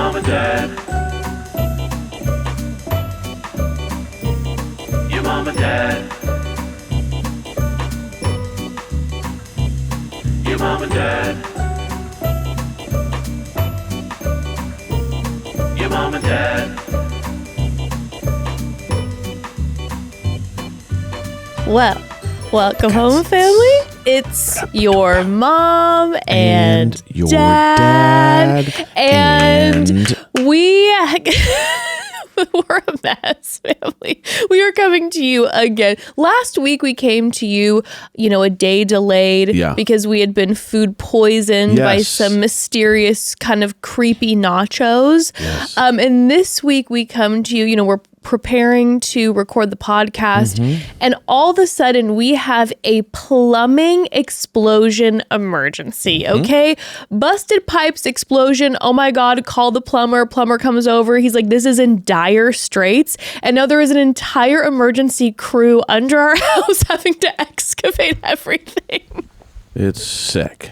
mom and dad. Your mom and dad. Your mom and dad. Your mom and dad. Well, welcome home, family. It's your mom and your dad. And we... We're a mess, family. We are coming to you again. Last week, we came to you, a day delayed because we had been food poisoned by some mysterious kind of creepy nachos. Yes. And this week, we come to you, we're preparing to record the podcast, and all of a sudden we have a plumbing explosion emergency. Okay, busted pipes explosion. Oh my god, call the plumber. Plumber comes over, he's like, this is in dire straits. And now there is an entire emergency crew under our house having to excavate everything. It's sick.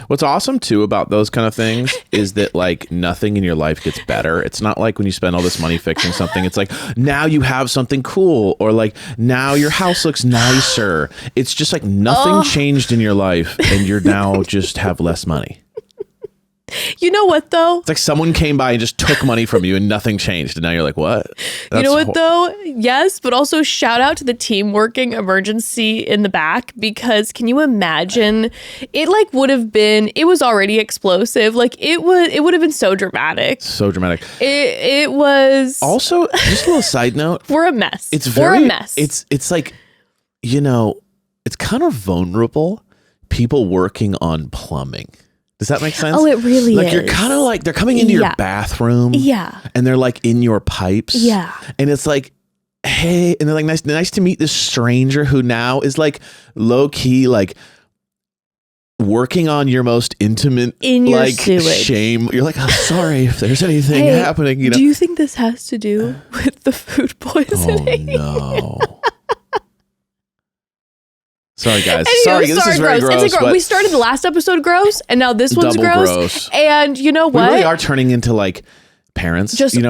What's awesome too about those kind of things is that like nothing in your life gets better. It's not like when you spend all this money fixing something, it's like now you have something cool, or like now your house looks nicer. It's just like nothing changed in your life and you're now just have less money. You know what though? It's like someone came by and just took money from you and nothing changed. And now you're like, what? You know what though? Yes, but also shout out to the team working emergency in the back, because can you imagine? It like would have been, it was already explosive. Like it would have been so dramatic. So dramatic. It was. Also, just a little side note. We're a mess. We're a mess. It's like, it's kind of vulnerable. People working on plumbing. Does that make sense? Oh, it really is. Like you're kind of like, they're coming into your bathroom. Yeah. And they're like in your pipes. Yeah. And it's like, hey, and they're like, nice to meet this stranger who now is like low key, like working on your most intimate, in your like sewage. Shame. You're like, I'm sorry if there's anything happening. Do you think this has to do with the food poisoning? Oh no. Sorry, guys. Anyway, sorry, this is very gross. It's we started the last episode gross, and now this one's double gross. And you know what? We really are turning into like parents, just like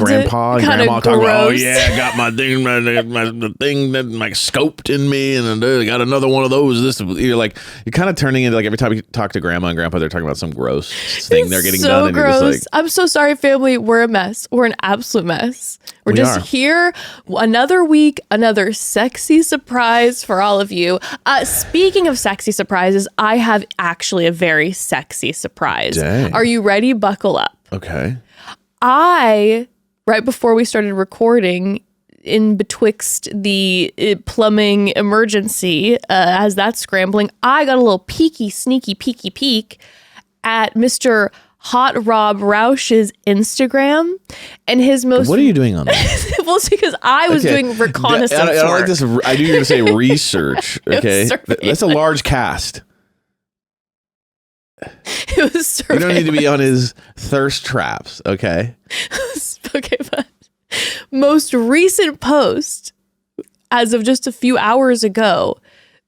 grandpa and grandma talking about, oh yeah, I got my thing, the thing that like scoped in me, and I got another one of those. You're kind of turning into like every time you talk to grandma and grandpa, they're talking about some gross thing they're getting done. And gross. You're just like, I'm so sorry, family. We're a mess. We're an absolute mess. We're We just are. here another week, another sexy surprise for all of you. Speaking of sexy surprises, I have actually a very sexy surprise. Dang. Are you ready? Buckle up. okay. Right before we started recording, in betwixt the plumbing emergency, as that's scrambling, I got a little sneaky peek at Mr. Hot Rob Roush's Instagram, and his most... What are you doing on that? Well, it's because I was doing reconnaissance I don't like work. this. I knew you were going to say research. Okay. That's a large cast. It was survey. You don't need to be on his thirst traps, okay? Okay, but most recent post, as of just a few hours ago,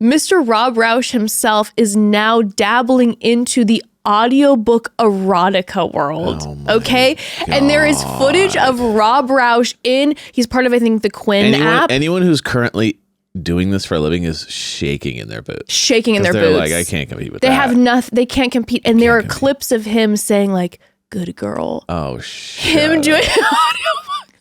Mr. Rob Roush himself is now dabbling into the audiobook erotica world. Okay? God. And there is footage of Rob Roush he's part of, I think, the Quinn app. Anyone who's currently doing this for a living is shaking in their boots. They're like, I can't compete with that. They have nothing. They can't compete. And there are clips of him saying like, good girl. Oh, Him doing an audiobook.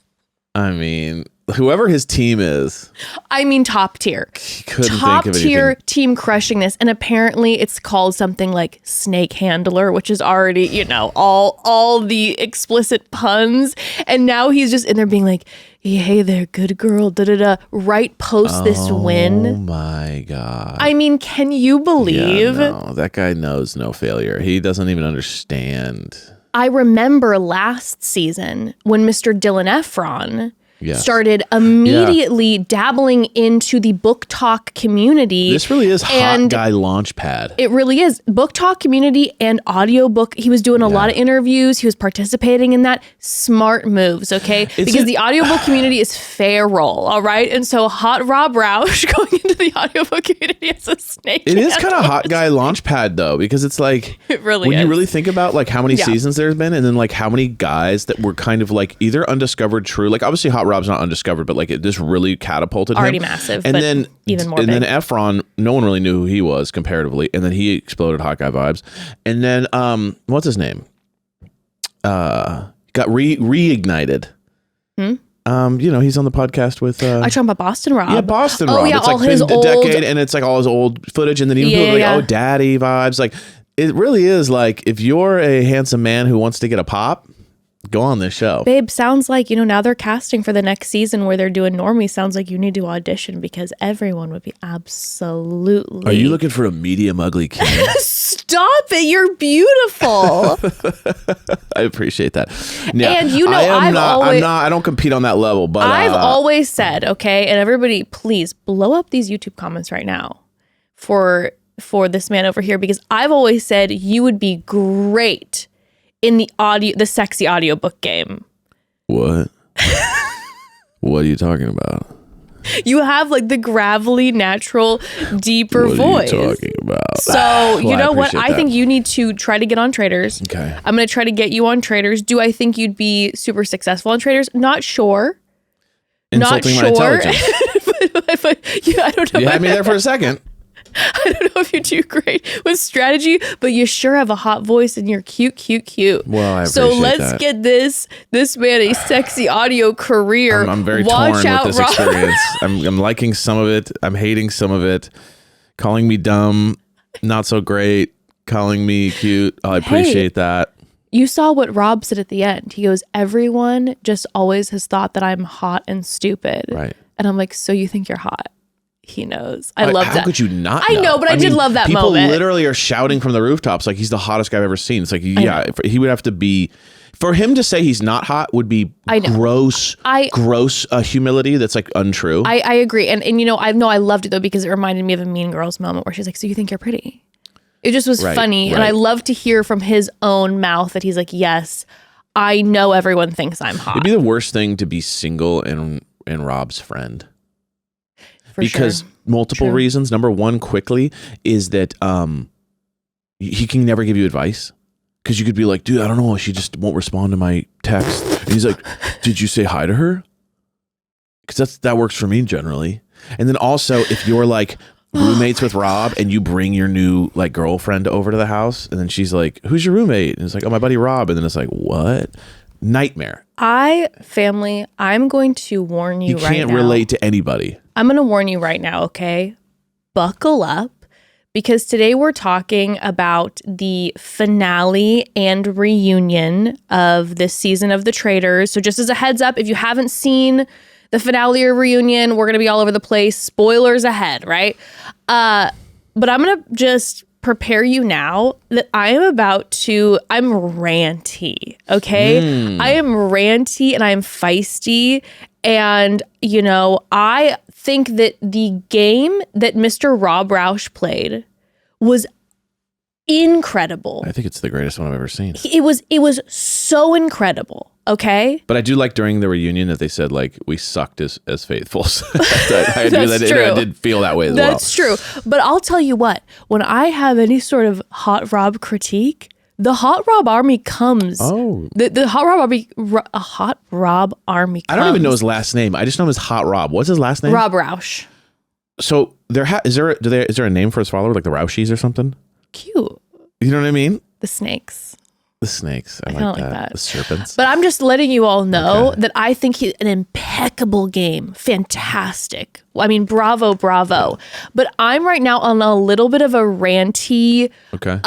I mean, whoever his team is. I mean, top tier. Couldn't top think of tier anything. team crushing this. And apparently it's called something like Snake Handler, which is already, all the explicit puns. And now he's just in there being like, hey there, good girl, da-da-da, right post this win. Oh my God. I mean, can you believe? Yeah, no, that guy knows no failure. He doesn't even understand. I remember last season when Mr. Dylan Efron started immediately dabbling into the book talk community. This really is hot guy launchpad. It really is. Book talk community and audiobook. He was doing a lot of interviews. He was participating in that. Smart moves, okay? Because the audiobook community is feral, all right? And so hot Rob Roush going into the audiobook community as a snake. It is kind of hot guy launchpad though, because it's like, it really when is. you really think about like how many seasons there's been, and then like how many guys that were kind of like either undiscovered true, like obviously hot Rob's not undiscovered, but like it just really catapulted already him. massive, and but then even more and big. then Efron, no one really knew who he was comparatively, and then he exploded hot guy vibes. And then what's his name? Got reignited. You know, he's on the podcast with I talking about Boston Rob. Yeah, Boston Rob. Yeah, it's all like his been a decade, and it's like all his old footage, and then even people are like, oh, daddy vibes. Like it really is like, if you're a handsome man who wants to get a pop, go on this show. Babe, sounds like, you know, now they're casting for the next season where they're doing normie. Sounds like you need to audition because everyone would be absolutely. Are you looking for a medium ugly king? Stop it. You're beautiful. I appreciate that. Yeah, and you know, I don't compete on that level, but I've always said, okay, and everybody, please blow up these YouTube comments right now for this man over here, because I've always said you would be great in the sexy audiobook game. What? What are you talking about? You have like the gravelly, natural, deeper voice. What are you talking about? So, you know what? I think you need to try to get on Traitors. Okay. I'm going to try to get you on Traitors. Do I think you'd be super successful on Traitors? Not sure. Insulting my intelligence. I don't know. You had me there for a second. I don't know if you do great with strategy, but you sure have a hot voice and you're cute. Well, I appreciate so let's that. get this man a sexy audio career. I'm very torn with this experience. I'm liking some of it. I'm hating some of it. Calling me dumb, not so great. Calling me cute. I appreciate that. You saw what Rob said at the end. He goes, everyone just always has thought that I'm hot and stupid. Right. And I'm like, so you think you're hot? He knows. I love that. How could you not I know, but I did love that moment. People literally are shouting from the rooftops like he's the hottest guy I've ever seen. It's like, yeah, he would have to be, for him to say he's not hot would be gross humility that's like untrue. I agree. And you know, I loved it though, because it reminded me of a Mean Girls moment where she's like, so you think you're pretty? It just was funny. Right. And I love to hear from his own mouth that he's like, yes, I know everyone thinks I'm hot. It'd be the worst thing to be single and Rob's friend. Because multiple reasons. Number one, quickly, is that he can never give you advice. Because you could be like, dude, I don't know, she just won't respond to my text. And he's like, did you say hi to her? Because that works for me generally. And then also, if you're like roommates with Rob and you bring your new like girlfriend over to the house, and then she's like, who's your roommate? And it's like, oh, my buddy Rob. And then it's like, what? Nightmare. I'm going to warn you right now. You can't relate to anybody. I'm going to warn you right now, okay? Buckle up, because today we're talking about the finale and reunion of this season of The Traitors. So just as a heads up, if you haven't seen the finale or reunion, we're going to be all over the place. Spoilers ahead, right? But I'm going to just prepare you now that I'm ranty, okay? I am ranty and I am feisty. And, you know, I think that the game that Mr. Rob Roush played was incredible. I think it's the greatest one I've ever seen. It was so incredible. Okay. But I do like during the reunion that they said like we sucked as faithfuls. I did feel that way as well. That's true. But I'll tell you what, when I have any sort of Hot Rob critique, the Hot Rob army comes. Oh. The Hot Rob army comes. I don't even know his last name. I just know him as Hot Rob. What's his last name? Rob Roush. So is there a name for his follower, like the Roushies or something? Cute. You know what I mean? The snakes. The snakes. I like that. The serpents. But I'm just letting you all know that I think he's an impeccable game. Fantastic. I mean, bravo. But I'm right now on a little bit of a ranty. Okay.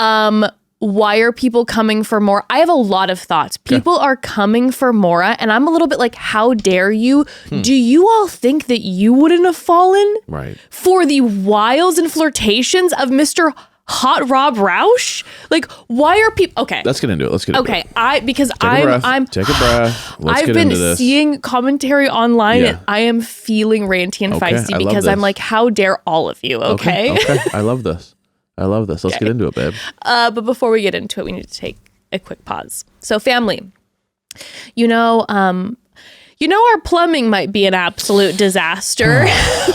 Why are people coming for more? I have a lot of thoughts. People are coming for Maura, and I'm a little bit like, how dare you? Do you all think that you wouldn't have fallen right for the wiles and flirtations of Mr. Hot Rob Roush? Like, why are people okay? Let's get into it. Okay, because Take a breath. Let's I've get been into this. seeing commentary online Yeah. and I am feeling ranty and Okay, feisty I love because I'm this. like, how dare all of you, okay? Okay. I love this. Let's get into it, babe. But before we get into it, we need to take a quick pause. So family, our plumbing might be an absolute disaster,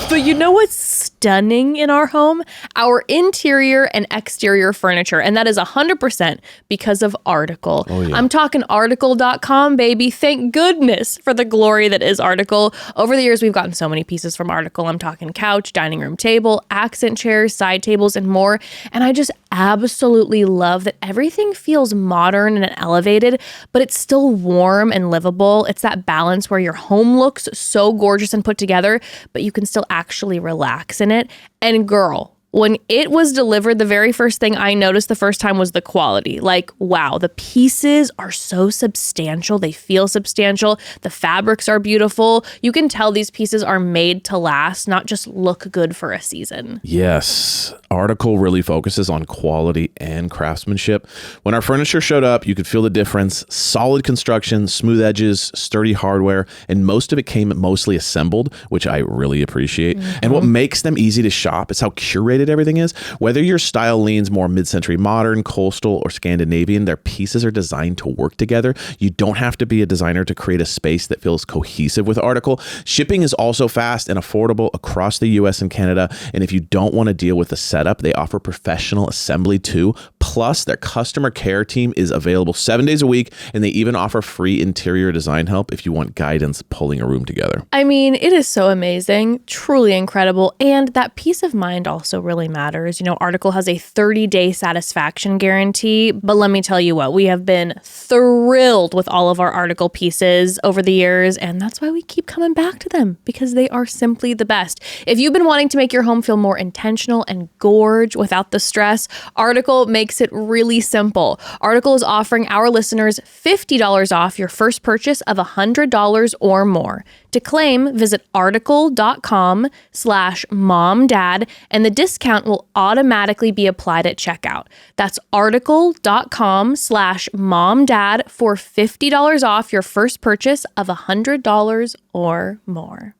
but you know what's stunning in our home? Our interior and exterior furniture. And that is 100% because of Article. Oh, yeah. I'm talking article.com, baby. Thank goodness for the glory that is Article. Over the years, we've gotten so many pieces from Article. I'm talking couch, dining room table, accent chairs, side tables, and more. And I just absolutely love that everything feels modern and elevated, but it's still warm and livable. It's that balance where your home looks so gorgeous and put together, but you can still actually relax in it. And girl, when it was delivered, the very first thing I noticed the first time was the quality. Like, wow, the pieces are so substantial. They feel substantial. The fabrics are beautiful. You can tell these pieces are made to last, not just look good for a season. Yes. Article really focuses on quality and craftsmanship. When our furniture showed up, you could feel the difference. Solid construction, smooth edges, sturdy hardware, and most of it came mostly assembled, which I really appreciate. And what makes them easy to shop is how curated everything is. Whether your style leans more mid-century modern, coastal, or Scandinavian, their pieces are designed to work together. You don't have to be a designer to create a space that feels cohesive with Article. Shipping is also fast and affordable across the US and Canada. And if you don't want to deal with the setup, they offer professional assembly too. Plus, their customer care team is available 7 days a week, and they even offer free interior design help if you want guidance pulling a room together. I mean, it is so amazing, truly incredible. And that peace of mind also really matters. Article has a 30-day satisfaction guarantee, but let me tell you what, we have been thrilled with all of our Article pieces over the years, and that's why we keep coming back to them, because they are simply the best. If you've been wanting to make your home feel more intentional and gorge without the stress, Article makes it really simple. Article is offering our listeners $50 off your first purchase of $100 or more. To claim, visit article.com/momdad, and the discount will automatically be applied at checkout. That's article.com/momdad for $50 off your first purchase of $100 or more.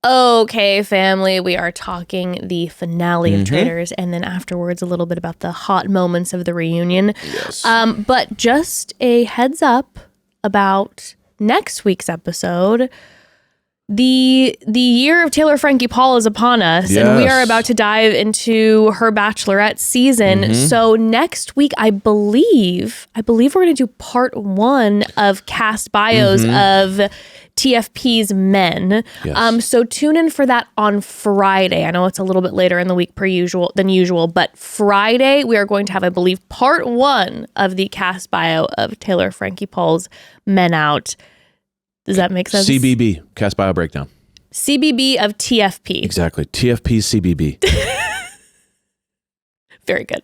Okay, family, we are talking the finale of Traitors, and then afterwards a little bit about the hot moments of the reunion. Yes. But just a heads up about next week's episode. The year of Taylor, Frankie, Paul is upon us, and we are about to dive into her Bachelorette season. So next week, I believe we're going to do part 1 of cast bios of TFP's men. Yes. So tune in for that on Friday. I know it's a little bit later in the week than usual, but Friday we are going to have, I believe, part 1 of the cast bio of Taylor, Frankie, Paul's men out. Does that make sense? CBB, cast bio breakdown. CBB of TFP. Exactly. TFP CBB. Very good.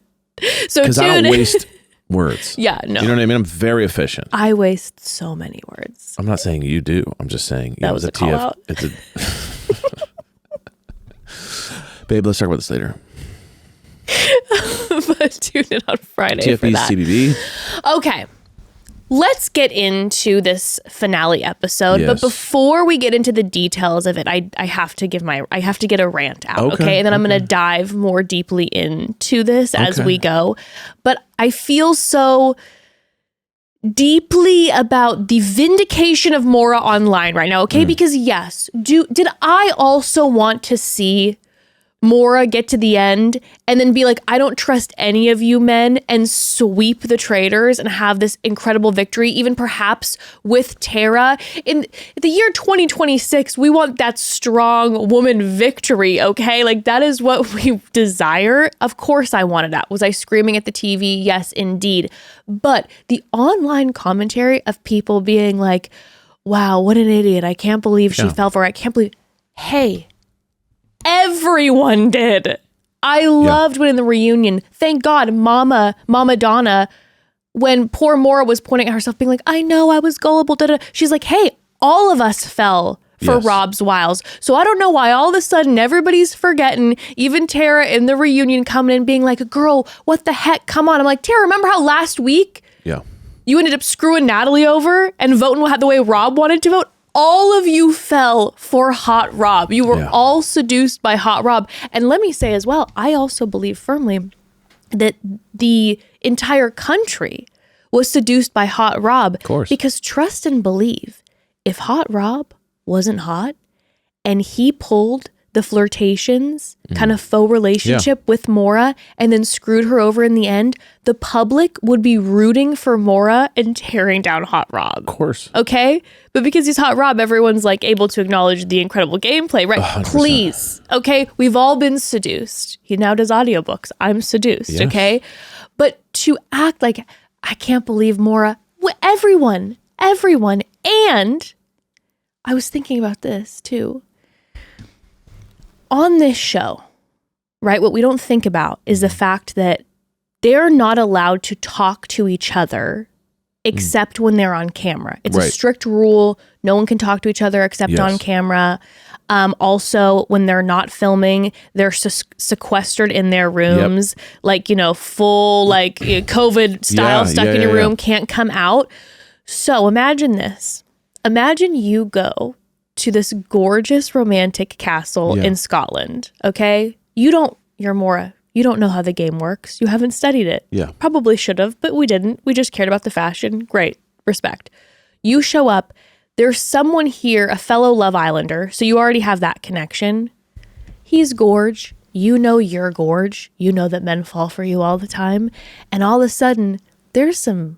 So Because I don't tune in. waste words. Yeah, no. You know what I mean? I'm very efficient. I waste so many words. I'm not saying you do. I'm just saying That was a call out. It's a Babe, let's talk about this later. But tune in on Friday for TFP that. CBB. Okay. Let's get into this finale episode, Yes. but before we get into the details of it, I have to get a rant out, okay? And then I'm going to dive more deeply into this as we go. But I feel so deeply about the vindication of Maura online right now, okay? Because yes, did I also want to see Maura get to the end and then be like, I don't trust any of you men, and sweep the traitors and have this incredible victory, even perhaps with Tara? In the year 2026, we want that strong woman victory, okay? Like, that is what we desire. Of course I wanted that. Was I screaming at the TV? Yes, indeed. But the online commentary of people being like, wow, what an idiot. I can't believe she fell for it. I can't believe. Hey, everyone did. I loved winning the reunion. Thank God, Mama Donna, when poor Maura was pointing at herself, being like, I know I was gullible, she's like, hey, all of us fell for Yes. Rob's wiles. So I don't know why all of a sudden everybody's forgetting, even Tara in the reunion coming in being like, girl, what the heck? Come on. I'm like, Tara, remember how last week Yeah. you ended up screwing Natalie over and voting the way Rob wanted to vote? All of you fell for Hot Rob. You were Yeah. all seduced by Hot Rob. And let me say as well, I also believe firmly that the entire country was seduced by Hot Rob. Of course. Because trust and believe, if Hot Rob wasn't hot and he pulled the flirtations, kind of faux relationship with Maura and then screwed her over in the end, the public would be rooting for Maura and tearing down Hot Rob. Of course. Okay? But because he's Hot Rob, everyone's like able to acknowledge the incredible gameplay, right? 100%. Please. Okay? We've all been seduced. He now does audiobooks. I'm seduced. Yes. Okay? But to act like, I can't believe Maura, everyone. And I was thinking about this too. On this show, right, what we don't think about is the fact that they're not allowed to talk to each other except when they're on camera. It's a Right. strict rule. No one can talk to each other except Yes. on camera. Also, when they're not filming, they're sequestered in their rooms, like, full, like, COVID style, stuck in your room, can't come out. So imagine this. Imagine you go to this gorgeous romantic castle in Scotland, okay? You're Maura. You don't know how the game works. You haven't studied it. Yeah. Probably should have, but we didn't. We just cared about the fashion. Great. Respect. You show up. There's someone here, a fellow Love Islander, so you already have that connection. He's gorge. You know you're gorge. You know that men fall for you all the time. And all of a sudden, there's some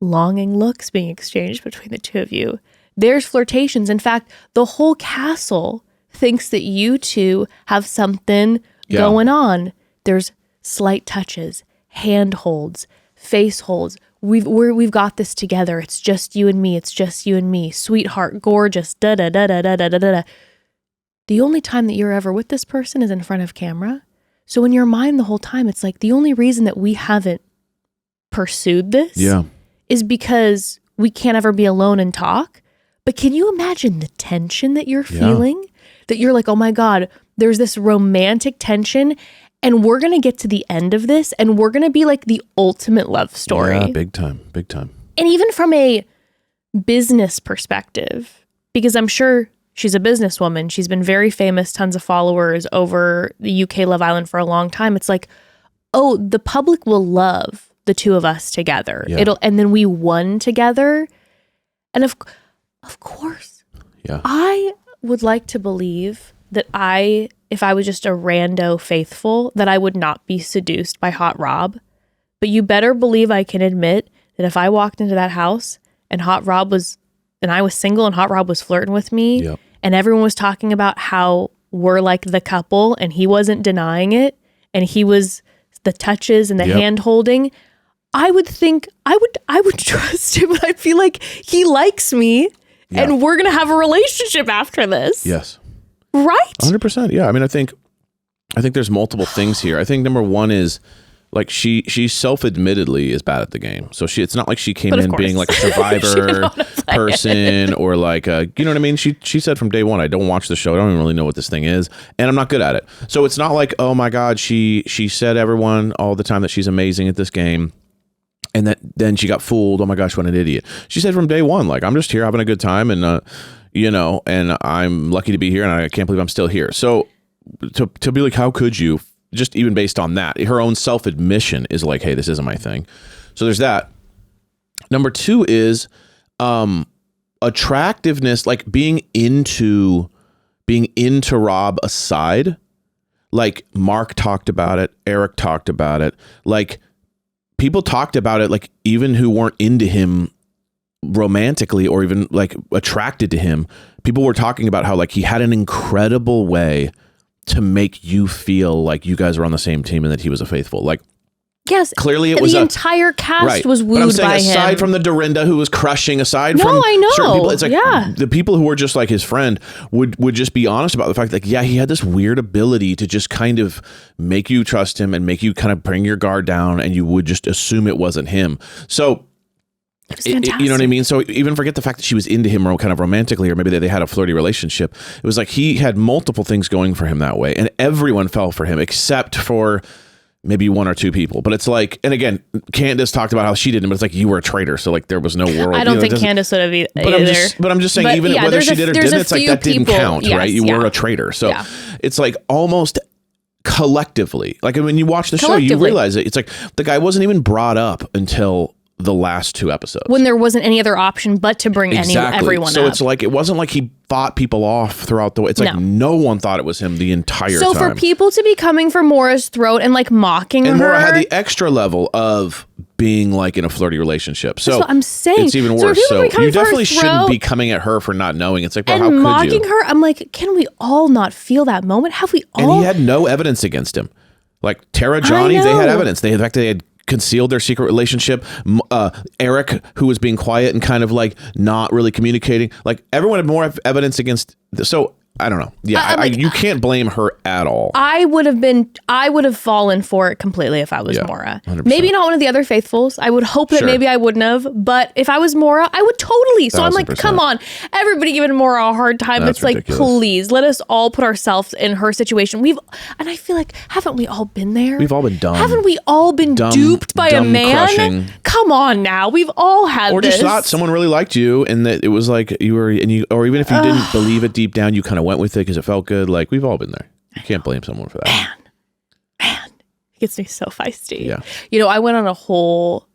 longing looks being exchanged between the two of you. There's flirtations. In fact, the whole castle thinks that you two have something going on. There's slight touches, hand holds, face holds. We've got this together. It's just you and me. It's just you and me. Sweetheart, gorgeous, da da da da da da da da. The only time that you're ever with this person is in front of camera. So in your mind the whole time, it's like the only reason that we haven't pursued this is because we can't ever be alone and talk. But can you imagine the tension that you're feeling? That you're like, oh my God, there's this romantic tension and we're going to get to the end of this and we're going to be like the ultimate love story. Yeah, big time. And even from a business perspective, because I'm sure she's a businesswoman, she's been very famous, tons of followers over the UK Love Island for a long time. It's like, oh, the public will love the two of us together. Yeah. And then we won together. And of course, I would like to believe that if I was just a rando faithful, that I would not be seduced by Hot Rob. But you better believe I can admit that if I walked into that house and I was single and Hot Rob was flirting with me and everyone was talking about how we're like the couple and he wasn't denying it and he was the touches and the hand holding, I would think I would trust him and I'd feel like he likes me. And we're going to have a relationship after this. Yes. Right? 100%. Yeah. I mean, I think there's multiple things here. I think number one is like she self-admittedly is bad at the game. So it's not like she came in being like a survivor person or like you know what I mean? She said from day one, I don't watch the show. I don't even really know what this thing is. And I'm not good at it. So it's not like, oh my God, she said everyone all the time that she's amazing at this game. And then she got fooled. Oh my gosh, what an idiot. She said from day one, like, I'm just here having a good time and, and I'm lucky to be here and I can't believe I'm still here. So to be like, how could you, just even based on that, her own self-admission is like, hey, this isn't my thing. So there's that. Number two is attractiveness, like being into Rob aside. Like Mark talked about it. Eric talked about it. Like, people talked about it, like even who weren't into him romantically or even like attracted to him, people were talking about how like he had an incredible way to make you feel like you guys were on the same team and that he was a faithful. Like, yes, clearly it was the entire cast was wooed but I'm saying, by aside him. from the Dorinda who was crushing, aside No, from I know. certain people, it's like Yeah. the people who were just like his friend would just be honest about the fact that, he had this weird ability to just kind of make you trust him and make you kind of bring your guard down and you would just assume it wasn't him. So You know what I mean? So even forget the fact that she was into him kind of romantically, or maybe they had a flirty relationship. It was like he had multiple things going for him that way, and everyone fell for him except for maybe one or two people. But it's like, and again, Candace talked about how she didn't, but it's like, you were a traitor, so like there was no world. I don't think Candace would have either. But I'm just saying, even whether she did or didn't, it's like that didn't count, yes, right? You were a traitor. So it's like almost collectively, like when you watch the show, you realize it's like the guy wasn't even brought up until the last two episodes, when there wasn't any other option but to bring everyone so up. It's like, it wasn't like he fought people off throughout the way. It's like no one thought it was him the entire time. So for people to be coming for Maura's throat and like mocking and her, Maura had the extra level of being like in a flirty relationship. So that's what I'm saying. It's even worse. So you definitely shouldn't be coming at her for not knowing. It's like, well, how could you? And mocking her, I'm like, can we all not feel that moment? Have we all? And he had no evidence against him. Like Tara, Johnny, they had evidence. In fact, they had concealed their secret relationship. Eric, who was being quiet and kind of like not really communicating, like everyone had more evidence against. So I don't know. Yeah, you can't blame her at all. I would have fallen for it completely if I was Maura. 100%. Maybe not one of the other faithfuls. I would hope that maybe I wouldn't have. But if I was Maura, I would totally. So 1,000%. I'm like, come on. Everybody giving Maura a hard time. That's it's ridiculous. Like, please, let us all put ourselves in her situation. And I feel like, haven't we all been there? We've all been dumb. Haven't we all been duped by a man? Crushing. Come on now. We've all had or this. Just thought someone really liked you and that it was like you were, or even if you didn't believe it deep down, you kind of went with it because it felt good. Like, we've all been there. You can't blame someone for that. Man, it gets me so feisty. Yeah. You know, I went on a whole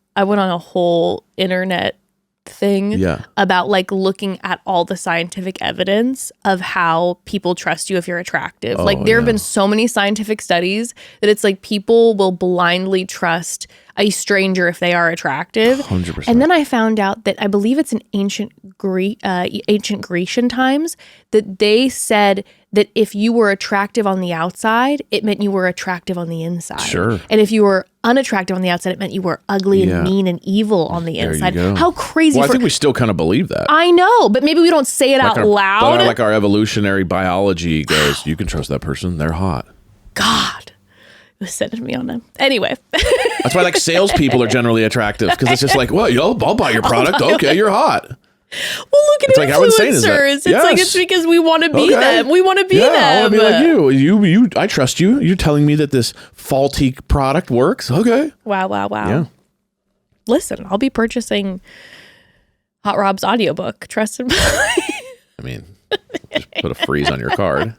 internet thing about like looking at all the scientific evidence of how people trust you if you're attractive. Like there have been so many scientific studies that it's like people will blindly trust a stranger if they are attractive. 100%. And then I found out that I believe it's in ancient Grecian times that they said that if you were attractive on the outside, it meant you were attractive on the inside. Sure. And if you were unattractive on the outside, it meant you were ugly and mean and evil on the inside. How crazy. Well, I think we still kind of believe that. I know, but maybe we don't say it out loud. But like our evolutionary biology goes, you can trust that person. They're hot. God. It was sending me on them. Anyway. That's why like salespeople are generally attractive because it's just like, well, I'll buy your product. Okay, you're hot. Well, look at influencers. It's like it's because we want to be them. We want to be them. I want to be like you. I trust you. You're telling me that this faulty product works. Okay. Wow. Yeah. Listen, I'll be purchasing Hot Rob's audiobook. Trust and I mean, just put a freeze on your card.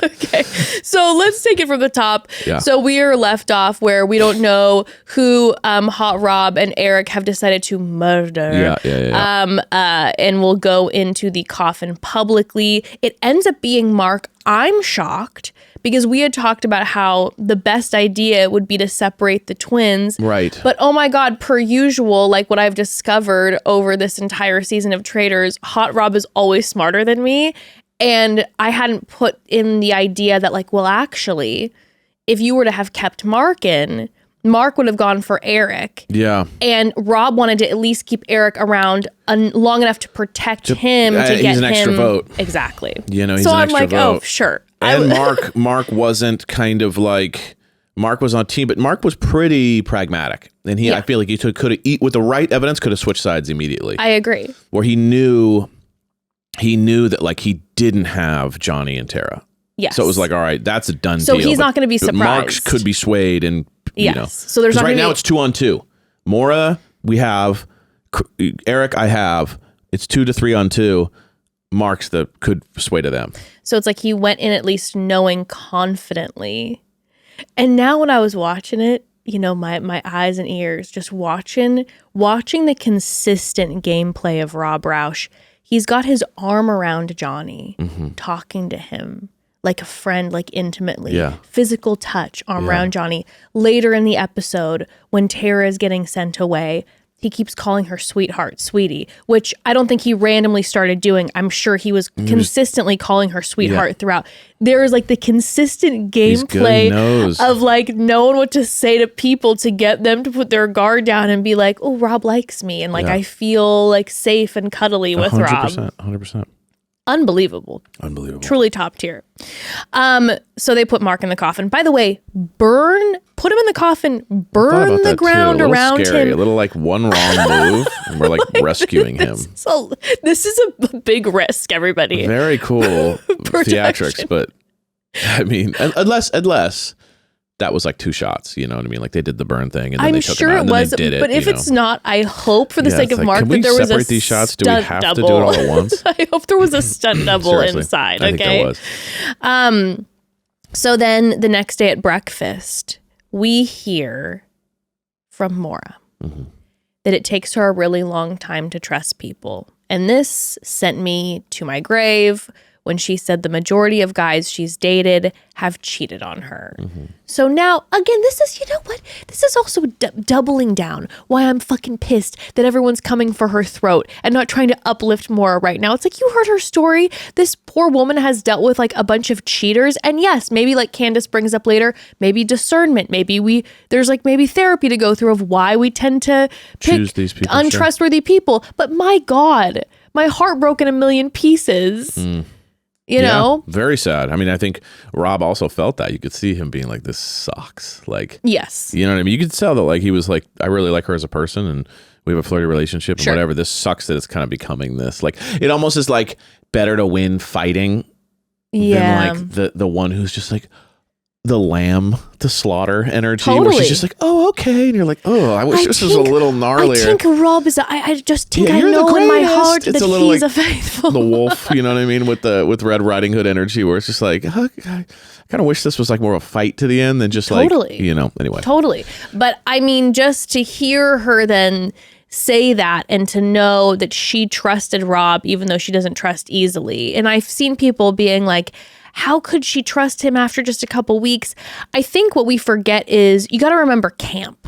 Okay, so let's take it from the top. Yeah. So we are left off where we don't know who Hot Rob and Eric have decided to murder. Yeah. And we'll go into the coffin publicly. It ends up being Mark. I'm shocked because we had talked about how the best idea would be to separate the twins. Right. But oh my God, per usual, like what I've discovered over this entire season of Traitors, Hot Rob is always smarter than me. And I hadn't put in the idea that like, well, actually, if you were to have kept Mark in, Mark would have gone for Eric. Yeah. And Rob wanted to at least keep Eric around long enough to protect him, to get him. He's an extra vote. Exactly. You know, he's so an I'm extra like, vote. oh, sure. And Mark wasn't kind of like, Mark was on team, but Mark was pretty pragmatic. And I feel like he could have, with the right evidence, could have switched sides immediately. I agree. Where he knew that like he didn't have Johnny and Tara. Yes. So it was like, all right, that's a done deal. So he's not going to be surprised. Mark could be swayed and, you know. So there's not right now it's 2-on-2. Maura, we have. Eric, I have. It's 2 to 3 on 2. Mark's could sway to them. So it's like he went in at least knowing confidently. And now when I was watching it, you know, my eyes and ears, just watching the consistent gameplay of Rob Roush. He's got his arm around Johnny, talking to him like a friend, like intimately. Yeah. Physical touch, arm around Johnny. Later in the episode, when Tara is getting sent away, he keeps calling her sweetheart, sweetie, which I don't think he randomly started doing. I'm sure he was consistently calling her sweetheart throughout. There is like the consistent gameplay of like knowing what to say to people to get them to put their guard down and be like, oh, Rob likes me. And like, I feel like safe and cuddly with 100%, Rob. 100%. Unbelievable. Truly top tier. So they put Mark in the coffin. By the way, put him in the coffin, burn the ground around scary. him. A little like one wrong move and we're like rescuing him. So this is a big risk, everybody. Very cool theatrics, but I mean, unless that was like 2 shots, you know what I mean? Like they did the burn thing and then I'm they took sure him out it and then was, they did it, but if it's not, I hope for the sake of like, Mark that there was a separate these shots? Do we have double. to do it all at once? I hope there was a stunt double Seriously, inside. I think Okay. there was. So then the next day at breakfast, we hear from Maura that it takes her a really long time to trust people. And this sent me to my grave when she said the majority of guys she's dated have cheated on her. So now, again, this is, you know what? This is also doubling down why I'm fucking pissed that everyone's coming for her throat and not trying to uplift Maura right now. It's like, you heard her story. This poor woman has dealt with like a bunch of cheaters. And yes, maybe like Candace brings up later, maybe discernment. There's like maybe therapy to go through of why we tend to Choose pick these people, untrustworthy people. But my God, my heart broke in a million pieces. You know? Very sad. I mean, I think Rob also felt that. You could see him being like, this sucks. Like, Yes. you know what I mean? You could tell that like he was like, I really like her as a person and we have a flirty relationship and whatever. This sucks that it's kind of becoming this. Like, it almost is like better to win fighting than like the one who's just like the lamb to slaughter energy. Where she's just like, oh, okay. And you're like, oh, I wish this was a little gnarlier. I think Rob is, I just think I you're know the in my greatest. heart It's that a little he's like a faithful. the wolf, you know what I mean? With Red Riding Hood energy where it's just like, I kind of wish this was like more of a fight to the end than just like, you know, anyway. Totally. But I mean, just to hear her then say that and to know that she trusted Rob, even though she doesn't trust easily. And I've seen people being like, how could she trust him after just a couple weeks? I think what we forget is you got to remember camp.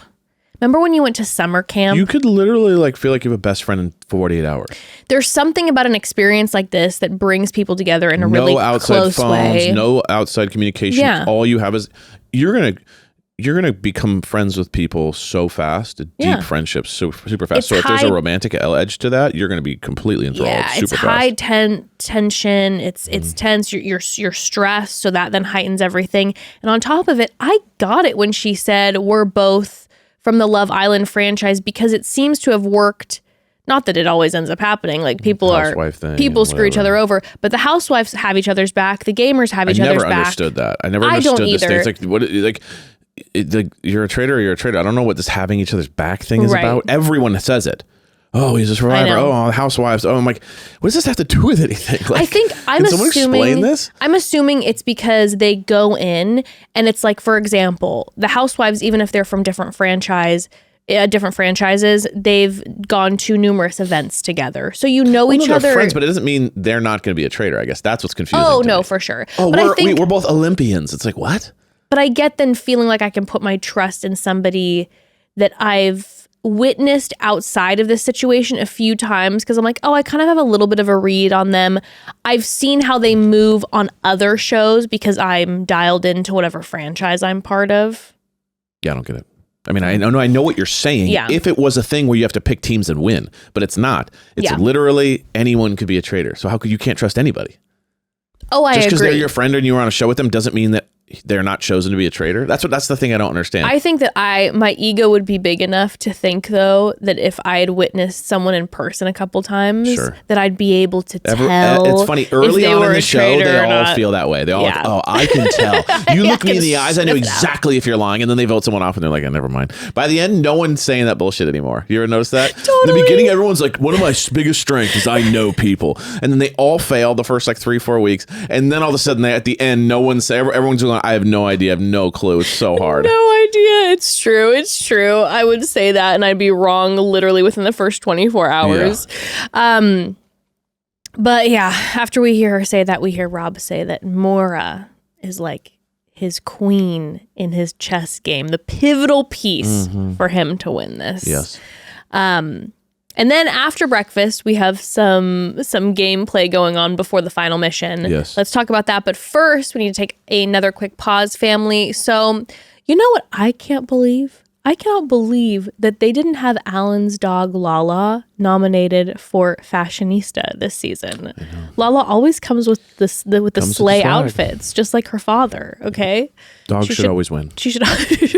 Remember when you went to summer camp? You could literally like feel like you have a best friend in 48 hours. There's something about an experience like this that brings people together in a really no outside close phones, way. no outside communication. Yeah. All you have is you're gonna become friends with people so fast, deep friendships super fast. It's so if there's a romantic edge to that, you're gonna be completely enthralled. Yeah, super it's fast. high tension. It's tense. You're stressed, so that then heightens everything. And on top of it, I got it when she said we're both from the Love Island franchise because it seems to have worked. Not that it always ends up happening. Like people screw each other over, but the housewives have each other's back. The gamers have each other's back. I never understood that. I never understood this thing. It's like what like. You're a traitor or you're a traitor. I don't know what this having each other's back thing is about. Everyone says it. Oh, he's a survivor. Oh, housewives. Oh, I'm like, what does this have to do with anything? Like, I think can someone explain this? I'm assuming it's because they go in and it's like, for example, the housewives, even if they're from different franchises, they've gone to numerous events together. So you know each other. They're friends, but it doesn't mean they're not going to be a traitor. I guess that's what's confusing. Oh, no, for sure. Oh, but we're both Olympians. It's like, what? But I get then feeling like I can put my trust in somebody that I've witnessed outside of this situation a few times because I'm like, oh, I kind of have a little bit of a read on them. I've seen how they move on other shows because I'm dialed into whatever franchise I'm part of. Yeah, I don't get it. I mean, I know what you're saying. Yeah. If it was a thing where you have to pick teams and win, but it's not. It's literally anyone could be a traitor. So you can't trust anybody? Oh, I agree. Just because they're your friend and you were on a show with them doesn't mean that they're not chosen to be a traitor. That's the thing I don't understand. I think that my ego would be big enough to think though that if I had witnessed someone in person a couple times, that I'd be able to tell. It's funny. Early on in the show, they all feel that way. They all like, oh, I can tell. You look me in the eyes, I know exactly if you're lying, and then they vote someone off, and they're like, oh, never mind. By the end, no one's saying that bullshit anymore. You ever notice that? Totally. In the beginning, everyone's like, one of my biggest strengths is I know people, and then they all fail the first like 3-4 weeks, and then all of a sudden, at the end, everyone's going, I have no idea. I have no clue. It's so hard. No idea. It's true. I would say that and I'd be wrong literally within the first 24 hours. Yeah. But yeah, after we hear her say that, we hear Rob say that Maura is like his queen in his chess game, the pivotal piece for him to win this. Yes. And then after breakfast, we have some gameplay going on before the final mission. Yes. Let's talk about that. But first, we need to take another quick pause, family. So, you know what I can't believe? I cannot believe that they didn't have Alan's dog Lala nominated for Fashionista this season. Lala always comes with the sleigh outfits, just like her father. Okay, Dogs should always win. She should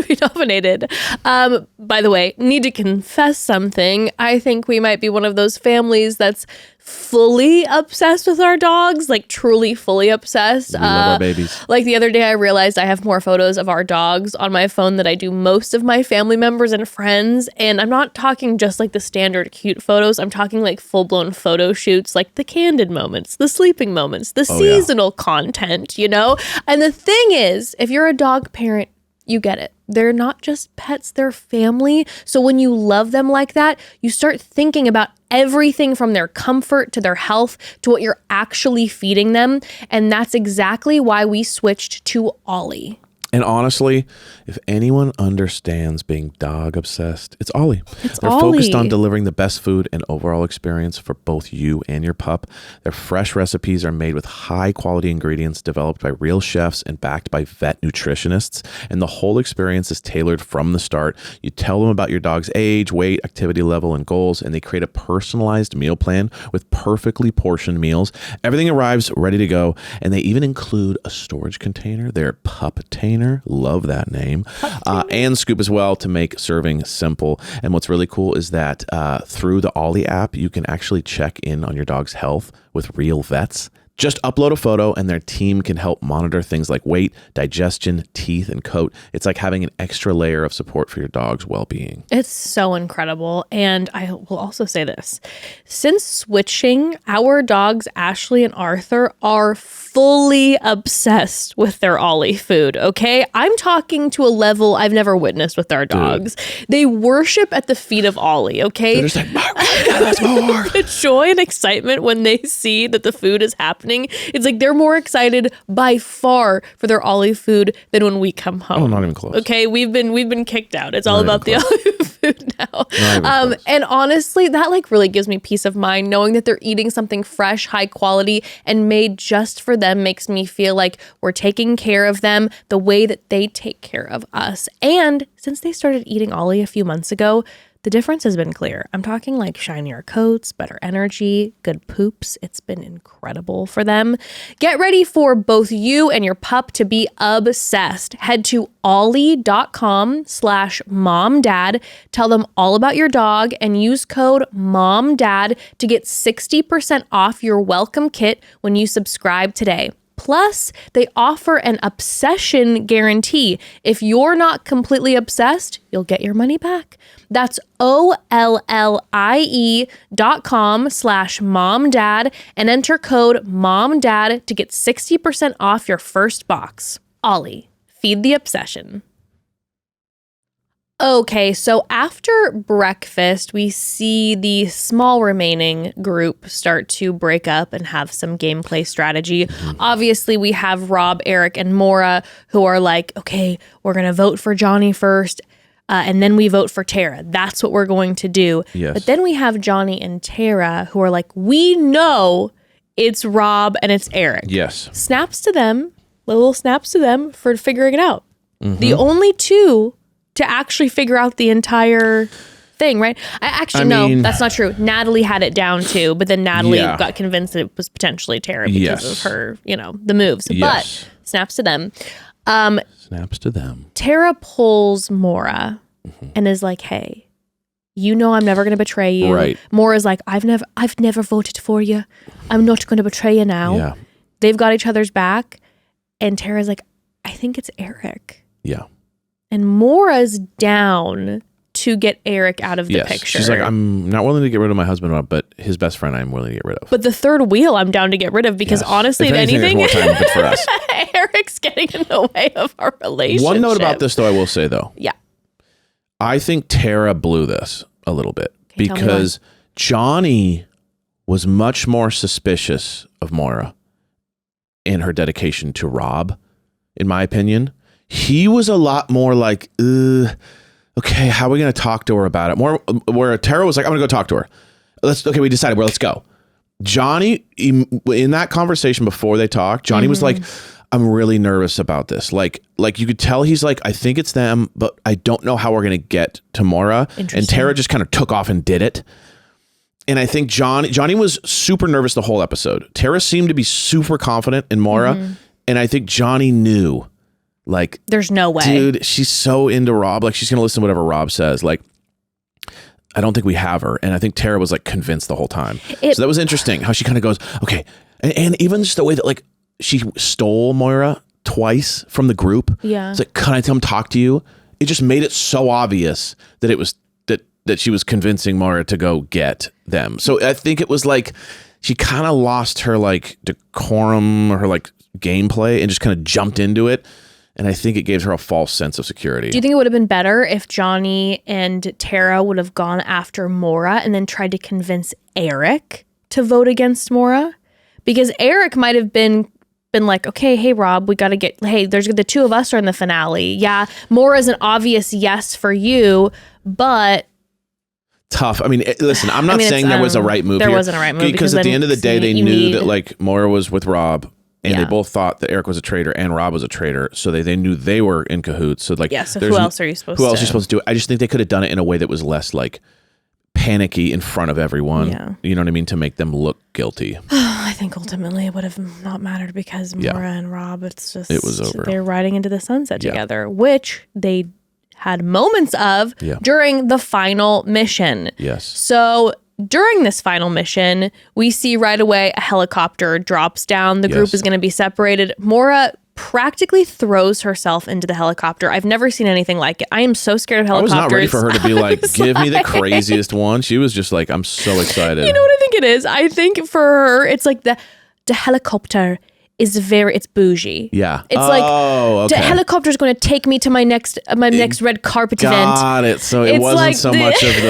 be nominated. By the way, need to confess something. I think we might be one of those families that's fully obsessed with our dogs, like truly fully obsessed. We love our babies. Like the other day I realized I have more photos of our dogs on my phone than I do most of my family members and friends. And I'm not talking just like the standard cute photos. I'm talking like full-blown photo shoots, like the candid moments, the sleeping moments, the seasonal content, you know? And the thing is, if you're a dog parent, you get it. They're not just pets, they're family. So when you love them like that, you start thinking about everything from their comfort to their health to what you're actually feeding them. And that's exactly why we switched to Ollie. And honestly, if anyone understands being dog obsessed, it's Ollie. They're Ollie. focused on delivering the best food and overall experience for both you and your pup. Their fresh recipes are made with high quality ingredients developed by real chefs and backed by vet nutritionists. And the whole experience is tailored from the start. You tell them about your dog's age, weight, activity level, and goals, and they create a personalized meal plan with perfectly portioned meals. Everything arrives ready to go, and they even include a storage container, their pup-tainer. Love that name. And scoop as well to make serving simple. And what's really cool is that through the Ollie app, you can actually check in on your dog's health with real vets. Just upload a photo and their team can help monitor things like weight, digestion, teeth, and coat. It's like having an extra layer of support for your dog's well-being. It's so incredible. And I will also say this. Since switching, our dogs, Ashley and Arthur, are fully obsessed with their Ollie food, okay? I'm talking to a level I've never witnessed with our dogs. They worship at the feet of Ollie, okay? They're just like, that's more. The joy and excitement when they see that the food is happening. It's like they're more excited by far for their Ollie food than when we come home. Oh, not even close. Okay, we've been kicked out. It's all about the Ollie food now. Close. And honestly, that like really gives me peace of mind knowing that they're eating something fresh, high quality, and made just for them makes me feel like we're taking care of them the way that they take care of us. And since they started eating Ollie a few months ago, the difference has been clear. I'm talking like shinier coats, better energy, good poops. It's been incredible for them. Get ready for both you and your pup to be obsessed. Head to ollie.com/momdad. Tell them all about your dog and use code MOMDAD to get 60% off your welcome kit when you subscribe today. Plus, they offer an obsession guarantee. If you're not completely obsessed, you'll get your money back. That's OLLIE.com/momdad and enter code MOMDAD to get 60% off your first box. Ollie, feed the obsession. Okay, so after breakfast, we see the small remaining group start to break up and have some gameplay strategy. Obviously, we have Rob, Eric, and Maura who are like, okay, we're going to vote for Johnny first, and then we vote for Tara. That's what we're going to do. Yes. But then we have Johnny and Tara who are like, we know it's Rob and it's Eric. Yes. Snaps to them, little snaps to them for figuring it out. The only two to actually figure out the entire thing, right? No, that's not true. Natalie had it down too, but then Natalie got convinced that it was potentially Tara because of her, the moves. Yes. But snaps to them. Snaps to them. Tara pulls Maura and is like, hey, you know I'm never going to betray you. Right. Maura's like, I've never voted for you. I'm not going to betray you now. Yeah. They've got each other's back. And Tara's like, I think it's Eric. Yeah. And Maura's down to get Eric out of the picture. She's like, I'm not willing to get rid of my husband, but his best friend I'm willing to get rid of. But the third wheel I'm down to get rid of because honestly, if anything, more time good for us. Eric's getting in the way of our relationship. One note about this, though, I will say, though. Yeah. I think Tara blew this a little bit Okay, because Johnny was much more suspicious of Maura in her dedication to Rob, in my opinion. He was a lot more like, okay, how are we going to talk to her about it? More where Tara was like, I'm going to go talk to her. We decided, let's go. Johnny, in that conversation before they talked, Johnny was like, I'm really nervous about this. Like you could tell he's like, I think it's them, but I don't know how we're going to get to Maura. And Tara just kind of took off and did it. And I think Johnny was super nervous the whole episode. Tara seemed to be super confident in Maura. Mm-hmm. And I think Johnny knew, like, there's no way. Dude, she's so into Rob. Like, she's going to listen to whatever Rob says. Like, I don't think we have her. And I think Tara was like convinced the whole time. So that was interesting how she kind of goes, okay. And even just the way that like she stole Maura twice from the group. Yeah. It's like, can I come talk to you? It just made it so obvious that it was that she was convincing Maura to go get them. So I think it was like she kind of lost her like decorum or her like gameplay and just kind of jumped into it. And I think it gave her a false sense of security. Do you think it would have been better if Johnny and Tara would have gone after Maura and then tried to convince Eric to vote against Maura? Because Eric might have been like, okay, hey, Rob, we got to there's the two of us are in the finale. Yeah, Maura's an obvious yes for you, but... Tough. I mean, listen, I'm not saying there was a right move There wasn't a right move. Because at the end of the day, they knew that like Maura was with Rob. And they both thought that Eric was a traitor and Rob was a traitor. So they knew they were in cahoots. So like, so who else are you supposed to? Who else are you supposed to do it? I just think they could have done it in a way that was less like panicky in front of everyone. Yeah. You know what I mean? To make them look guilty. I think ultimately it would have not mattered because Maura and Rob, it was over. They're riding into the sunset together, which they had moments of during the final mission. Yes. So during this final mission, we see right away a helicopter drops down. The group is going to be separated. Maura practically throws herself into the helicopter. I've never seen anything like it. I am so scared of helicopters. I was not ready for her to be like, give me the craziest one. She was just like, I'm so excited. You know what I think it is? I think for her, it's like the helicopter is it's bougie. Yeah. It's the helicopter's going to take me to my next red carpet event. Got it. So it wasn't like so much of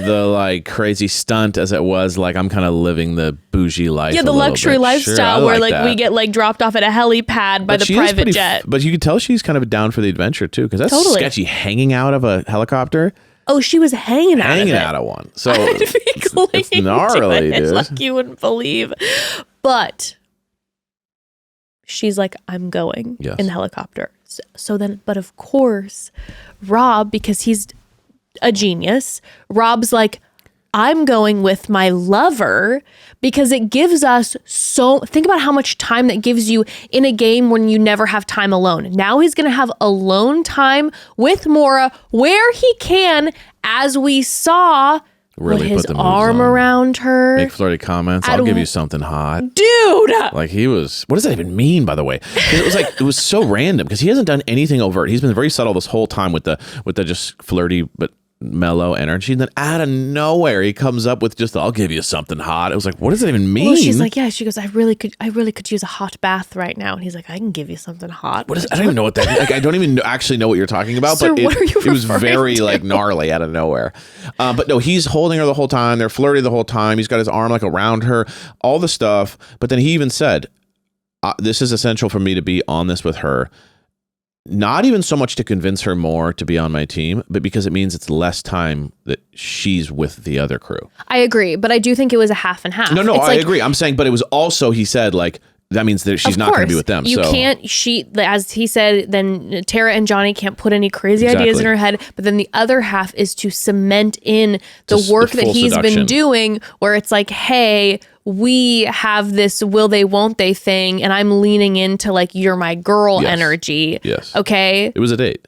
the like crazy stunt as it was like I'm kind of living the bougie life. Yeah, the luxury lifestyle where like we get like dropped off at a helipad by the private jet. But you can tell she's kind of down for the adventure too, because that's sketchy hanging out of a helicopter. Oh, she was hanging out of one. So it's gnarly, dude. Like you wouldn't believe. But she's like, I'm going in the helicopter. So then, but of course, Rob, because he's a genius, Rob's like, I'm going with my lover because it gives us think about how much time that gives you in a game when you never have time alone. Now he's going to have alone time with Maura where he can, as we saw, really put his arm around her. Make flirty comments. I'll give you something hot. Dude! Like he was, what does that even mean, by the way? It was so random because he hasn't done anything overt. He's been very subtle this whole time with the just flirty but mellow energy. And then out of nowhere, he comes up with just, I'll give you something hot. It was like, what does that even mean? Well, she's like, she goes, I really could use a hot bath right now. And he's like, I can give you something hot. I don't even know what that, like, I don't even actually know what you're talking about, Sir, but it was very like gnarly out of nowhere. But no, he's holding her the whole time. They're flirty the whole time. He's got his arm like around her, all the stuff. But then he even said, this is essential for me to be on this with her. Not even so much to convince her more to be on my team, but because it means it's less time that she's with the other crew. I agree, but I do think it was a half and half. No, I agree. I'm saying, but it was also, he said, like, that means that she's not going to be with them. You can't, as he said, then Tara and Johnny can't put any crazy ideas in her head. But then the other half is to cement in the work that he's been doing, where it's like, hey, we have this will they, won't they thing. And I'm leaning into like, you're my girl energy. Yes. Okay. It was a date.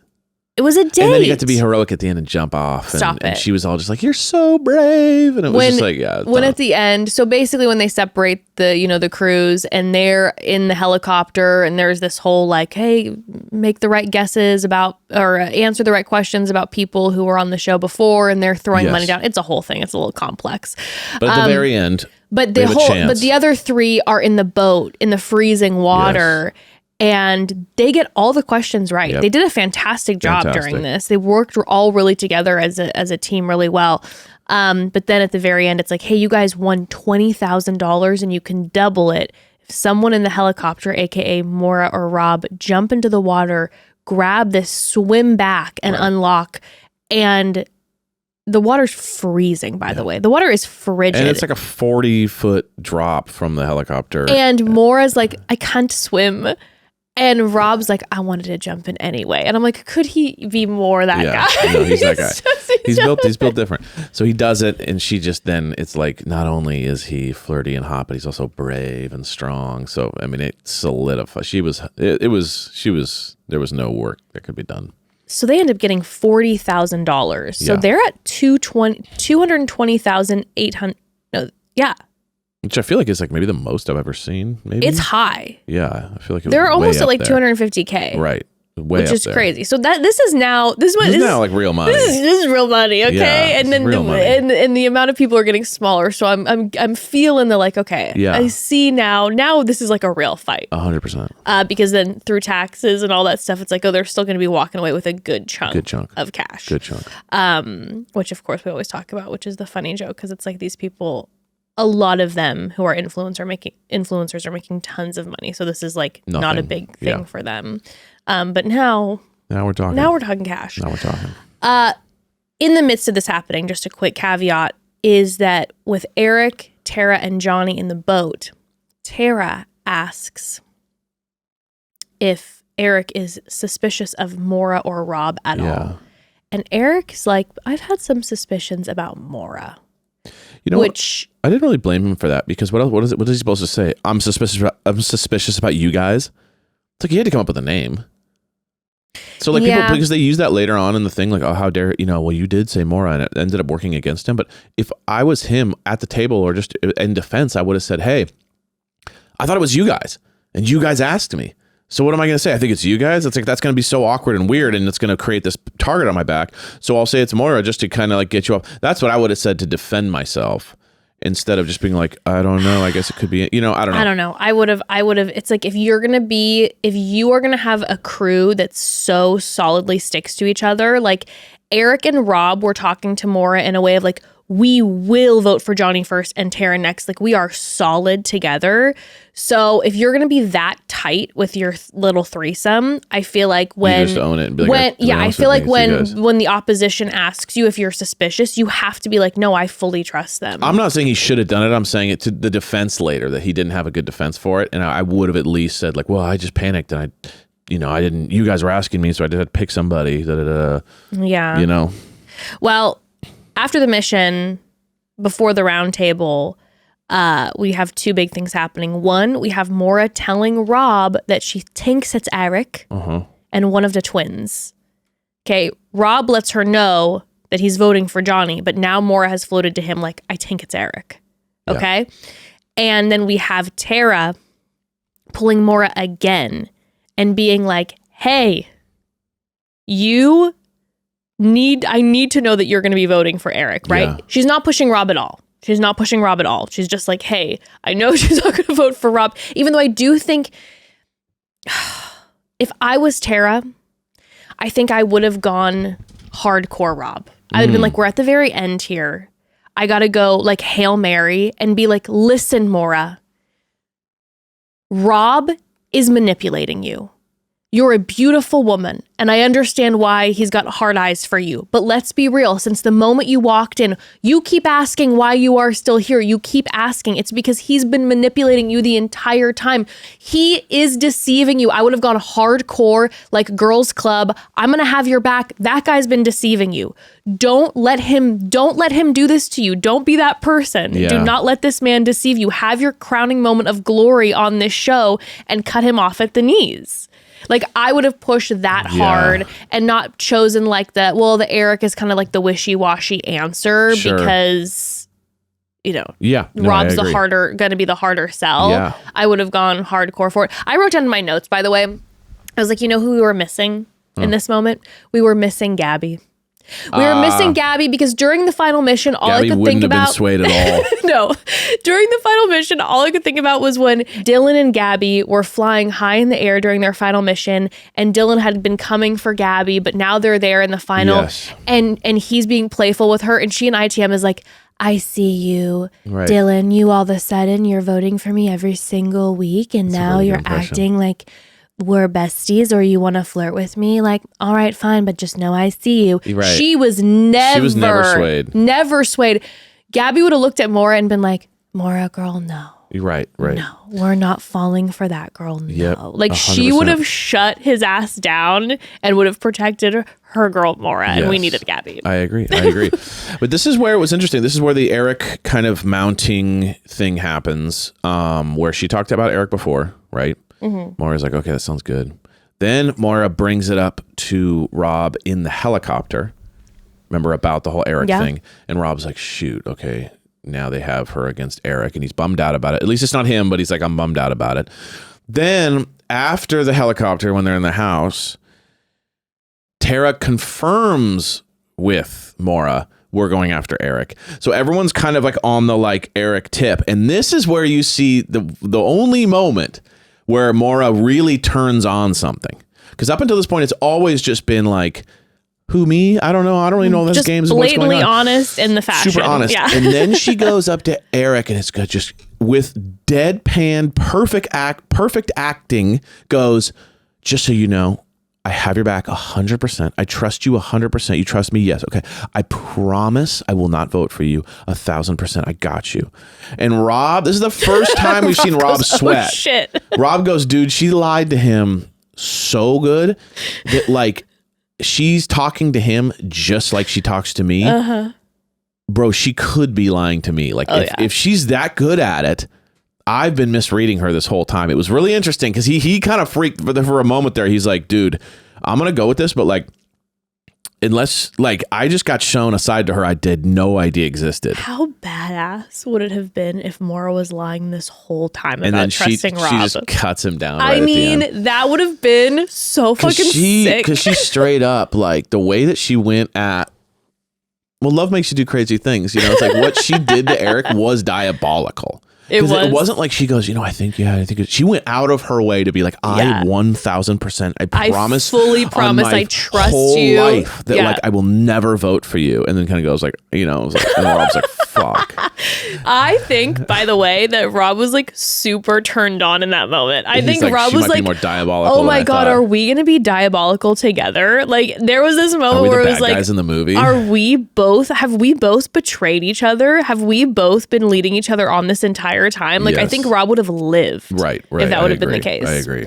It was a date. And then he got to be heroic at the end and jump off. And she was all just like, you're so brave. And it was just like, when at the end, so basically when they separate the crews and they're in the helicopter and there's this whole like, hey, make the right guesses about, or answer the right questions about people who were on the show before and they're throwing money down. It's a whole thing. It's a little complex. But at the very end, but the other three are in the boat in the freezing water. Yes. And they get all the questions right. Yep. They did a fantastic job during this. They worked all really together as a team really well. But then at the very end, it's like, hey, you guys won $20,000 and you can double it. If someone in the helicopter, aka Maura or Rob, jump into the water, grab this, swim back and unlock. And the water's freezing, by the way. The water is frigid. And it's like a 40-foot drop from the helicopter. And Maura's like, I can't swim. And Rob's like, I wanted to jump in anyway. And I'm like, could he be more that guy? No, he's that guy. He's built different. So he does it, and she just then it's like not only is he flirty and hot, but he's also brave and strong. So I mean, it solidified. There was no work that could be done. So they end up getting $40,000. So they're at $220,800. No, yeah. Which I feel like is like maybe the most I've ever seen. Maybe it's high. Yeah, I feel like they're almost at like there. $250K. Right, way which up is there. crazy. So this is now like real money. This is real money, okay? Yeah, and then real money. And the amount of people are getting smaller. So I'm feeling the like, okay, I see now. Now this is like a real fight. 100%. Because then through taxes and all that stuff, it's like, oh, they're still going to be walking away with a good chunk of cash. Good chunk. Which of course we always talk about, which is the funny joke, because it's like these people. A lot of them who are influencers are making tons of money. So this is like not a big thing for them. But now we're talking. Now we're talking cash. Now we're talking. In the midst of this happening, just a quick caveat is that with Eric, Tara, and Johnny in the boat, Tara asks if Eric is suspicious of Maura or Rob at all. And Eric's like, I've had some suspicions about Maura. You know, which I didn't really blame him for that, because what is he supposed to say? I'm suspicious about you guys. It's like he had to come up with a name. So like people, because they use that later on in the thing, like, oh, how dare well, you did say Maura, and it ended up working against him. But if I was him at the table or just in defense, I would have said, hey, I thought it was you guys, and you guys asked me. So what am I going to say? I think it's you guys. It's like, that's going to be so awkward and weird, and it's going to create this target on my back. So I'll say it's Maura just to kind of like get you up. That's what I would have said to defend myself, instead of just being like, I don't know. I guess it could be, I don't know. I would have. It's like, if you are going to have a crew that so solidly sticks to each other, like Eric and Rob were talking to Maura in a way of like, we will vote for Johnny first and Tara next. Like, we are solid together. So if you're going to be that tight with your little threesome, I feel like when... You just own it and be like, I feel like when the opposition asks you if you're suspicious, you have to be like, no, I fully trust them. I'm not saying he should have done it. I'm saying it to the defense later, that he didn't have a good defense for it. And I would have at least said like, well, I just panicked and I didn't, you guys were asking me, so I did pick somebody. Yeah. Well, after the mission, before the Roundtable, we have two big things happening. One, we have Maura telling Rob that she thinks it's Eric and one of the twins. Okay, Rob lets her know that he's voting for Johnny, but now Maura has floated to him like, I think it's Eric. Okay? Yeah. And then we have Tara pulling Maura again and being like, hey, I need to know that you're going to be voting for Eric, right? Yeah. She's not pushing Rob at all. She's just like, hey, I know she's not going to vote for Rob. Even though I do think if I was Tara, I think I would have gone hardcore Rob. I would have been like, we're at the very end here. I got to go like Hail Mary and be like, listen, Maura, Rob is manipulating you. You're a beautiful woman, and I understand why he's got hard eyes for you. But let's be real. Since the moment you walked in, you keep asking why you are still here. You keep asking. It's because he's been manipulating you the entire time. He is deceiving you. I would have gone hardcore, like Girls Club. I'm going to have your back. That guy's been deceiving you. Don't let him do this to you. Don't be that person. Yeah. Do not let this man deceive you. Have your crowning moment of glory on this show and cut him off at the knees. Like, I would have pushed that hard and not chosen like the Eric is kind of like the wishy-washy answer because, Rob's going to be the harder sell. Yeah. I would have gone hardcore for it. I wrote down in my notes, by the way, I was like, who we were missing in this moment? We were missing Gabby. We were missing Gabby because during the final mission, all I could think about... Gabby wouldn't have been swayed at all. No. During the final mission, all I could think about was when Dylan and Gabby were flying high in the air during their final mission, and Dylan had been coming for Gabby, but now they're there in the final, and he's being playful with her, and she and ITM is like, I see you, right. Dylan, you all of a sudden, you're voting for me every single week, and now really you're acting like... we're besties or you want to flirt with me, like, all right, fine, but just know I see you. Right. She was never swayed. Never swayed. Gabby would have looked at Maura and been like, Maura, girl, no. You're right. No, we're not falling for that girl. No. Yep, Like, she 100%. would have shut his ass down and would have protected her girl, Maura, and we Yes. needed Gabby. I agree. But this is where it was interesting. This is where the Eric kind of mounting thing happens, where she talked about Eric before, right? Maura's like, okay, that sounds good. Then Maura brings it up to Rob in the helicopter. Remember about the whole Eric thing? And Rob's like, shoot, okay, now they have her against Eric, and he's bummed out about it. At least it's not him, but he's like, I'm bummed out about it. Then after the helicopter, when they're in the house, Tara confirms with Maura, we're going after Eric. So everyone's kind of like on the like Eric tip. And this is where you see the only moment where Maura really turns on something. Because up until this point, it's always just been like, who, me? I don't know. I don't really know those Just games. What's going blatantly on. honest in the fashion. Super honest. Yeah. And then she goes up to Eric, and it's got just with deadpan, perfect acting, goes, just so you know, I have your back 100%. I trust you 100%. You trust me? Yes. Okay. I promise I will not vote for you 1,000%. I got you. And Rob, this is the first time we've seen Rob sweat. Oh, shit. Rob goes, dude, she lied to him so good that like she's talking to him just like she talks to me. Bro, she could be lying to me. Like if she's that good at it, I've been misreading her this whole time. It was really interesting because he kind of freaked for a moment there. He's like, dude, I'm going to go with this, but like, unless like I just got shown a side to her I did no idea existed. How badass would it have been if Maura was lying this whole time And about then trusting Rob? she just cuts him down. I Right mean, at the end. that would have been so fucking sick. Because she straight up, like the way that she went at, well, love makes you do crazy things. You know, it's like what she did to Eric was diabolical. It wasn't like she goes, I think she went out of her way to be like, I 1,000%, I promise, fully promise, on my I trust whole you. life that like I will never vote for you. And then kind of goes like, and Rob's like, fuck. I think, by the way, that Rob was like super turned on in that moment. I think Like, Rob she was might be like, more diabolical oh my than I God, thought. are we going to be diabolical together? Like there was this Are moment we where the it was bad like, guys in the movie? have we both betrayed each other? Have we both been leading each other on this entire time? Like I Yes. think Rob would have lived. Right. If that would have been the case. I agree.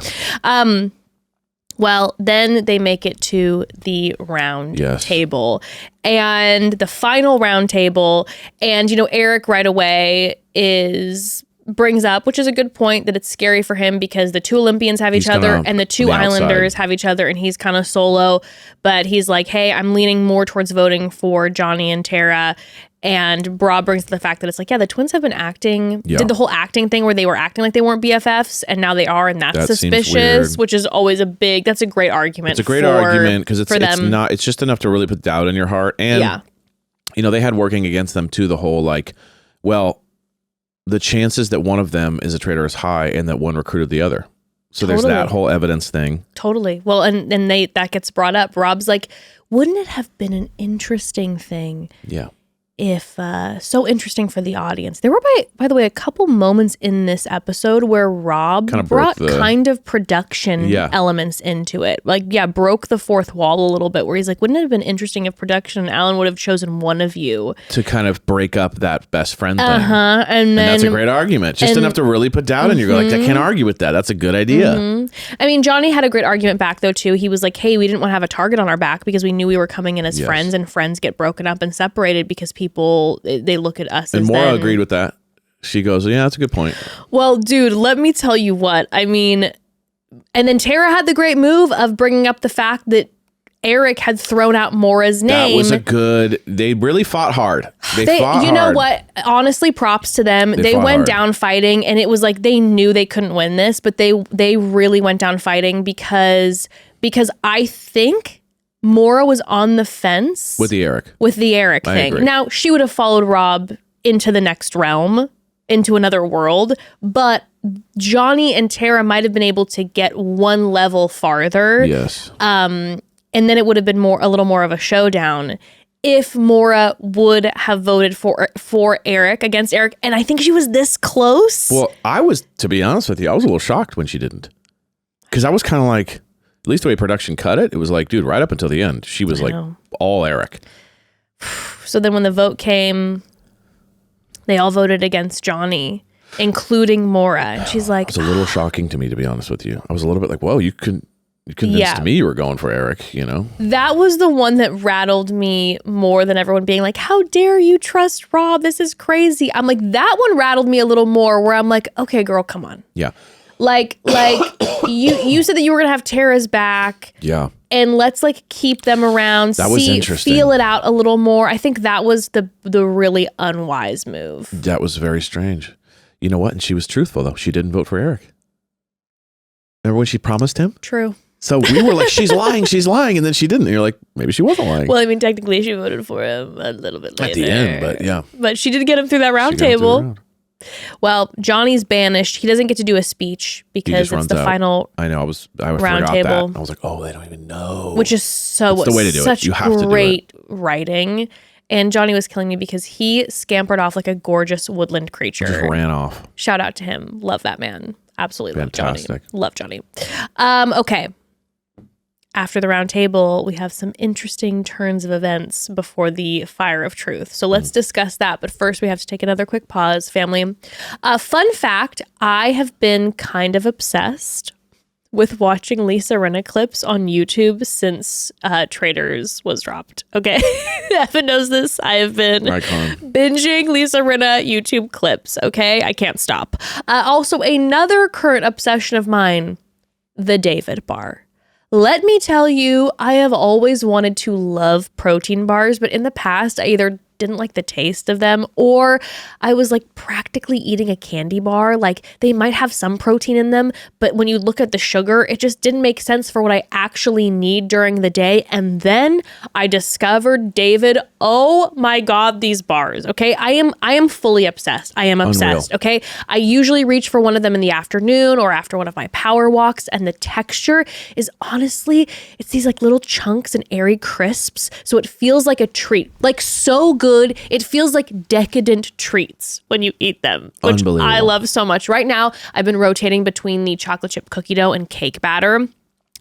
Well, then they make it to the round Yes. table and the final round table. And, Eric right away brings up, which is a good point, that it's scary for him because the two Olympians have each other kinda and the two on the Islanders outside. have each other and he's kind of solo. But he's like, hey, I'm leaning more towards voting for Johnny and Tara. And Rob brings the fact that it's like, yeah, the twins have been did the whole acting thing where they were acting like they weren't BFFs and now they are, and that's That seems suspicious, weird. which is always that's a great argument. It's a great argument because it's them. not, it's just enough to really put doubt in your heart. And, they had working against them too, the whole like, well, the chances that one of them is a traitor is high and that one recruited the other. So there's that whole evidence thing. Totally. Well, and that gets brought up. Rob's like, wouldn't it have been an interesting thing? Yeah. If so interesting for the audience. There were, by the way, a couple moments in this episode where Rob Kinda brought broke the- kind of production elements into it. Like, broke the fourth wall a little bit where he's like, wouldn't it have been interesting if production and Alan would have chosen one of you To kind of break up that best friend thing. and then That's a great argument. Just enough to really put doubt in you. You're like, I can't argue with that. That's a good idea. I mean, Johnny had a great argument back though too. He was like, hey, we didn't want to have a target on our back because we knew we were coming in as friends, and friends get broken up and separated because people they look at us And as Maura then. agreed with that. She goes, yeah, that's a good point. Well, dude, let me tell you what. I mean, and then Tara had the great move of bringing up the fact that Eric had thrown out Maura's name. That was they really fought hard. They fought hard. You know what? Honestly, props to them. They fought went hard. down fighting, and it was like they knew they couldn't win this, but they really went down fighting because I think Maura was on the fence With the Eric thing. agree. Now, she would have followed Rob into the next realm, into another world, but Johnny and Tara might have been able to get one level farther. Yes. And then it would have been a little more of a showdown if Maura would have voted for Eric against Eric. And I think she was this close. Well, to be honest with you, I was a little shocked when she didn't. Because I was kind of like, at least the way production cut it, it was like, dude, right up until the end, she was like all Eric. So then when the vote came, they all voted against Johnny. including Maura. And she's like, It's a little shocking to me, to be honest with you. I was a little bit like, whoa, you convinced me you were going for Eric, you know? That was the one that rattled me more than everyone being like, how dare you trust Rob? This is crazy. I'm like, that one rattled me a little more where I'm like, okay, girl, come on. Yeah. Like you said that you were going to have Tara's back. Yeah. And let's like keep them around. That was interesting. Feel it out a little more. I think that was the really unwise move. That was very strange. You know what? And she was truthful though. She didn't vote for Eric. Remember when she promised him? True. So we were like, she's lying, and then she didn't. And you're like, maybe she wasn't lying. Well, I mean, technically she voted for him a little bit later. At the end, but yeah. But she did get him through that round table. Well, Johnny's banished. He doesn't get to do a speech because it's the final. I know. I round forgot table. that. I was like, oh, they don't even know. Which is so It's the way to do such it. You have to great do it. writing. And Johnny was killing me because he scampered off like a gorgeous woodland creature. Just ran off. Shout out to him. Love that man. Absolutely Fantastic. love Johnny. Okay. After the round table, we have some interesting turns of events before the fire of truth. So let's discuss that. But first, we have to take another quick pause, family. Fun fact, I have been kind of obsessed with watching Lisa Rinna clips on YouTube since Traitors was dropped. Okay. Evan knows this. I have been binging Lisa Rinna YouTube clips. Okay. I can't stop. Also, another current obsession of mine, the David bar. Let me tell you, I have always wanted to love protein bars, but in the past, I either didn't like the taste of them or I was like practically eating a candy bar. Like they might have some protein in them, but when you look at the sugar, it just didn't make sense for what I actually need during the day. And then I discovered David. Oh my God, these bars. Okay. I am fully obsessed. I am obsessed. Unreal. Okay. I usually reach for one of them in the afternoon or after one of my power walks. And the texture is honestly, it's these like little chunks and airy crisps. So it feels like a treat, like so good. It feels like decadent treats when you eat them, which I love so much. Right now, I've been rotating between the chocolate chip cookie dough and cake batter.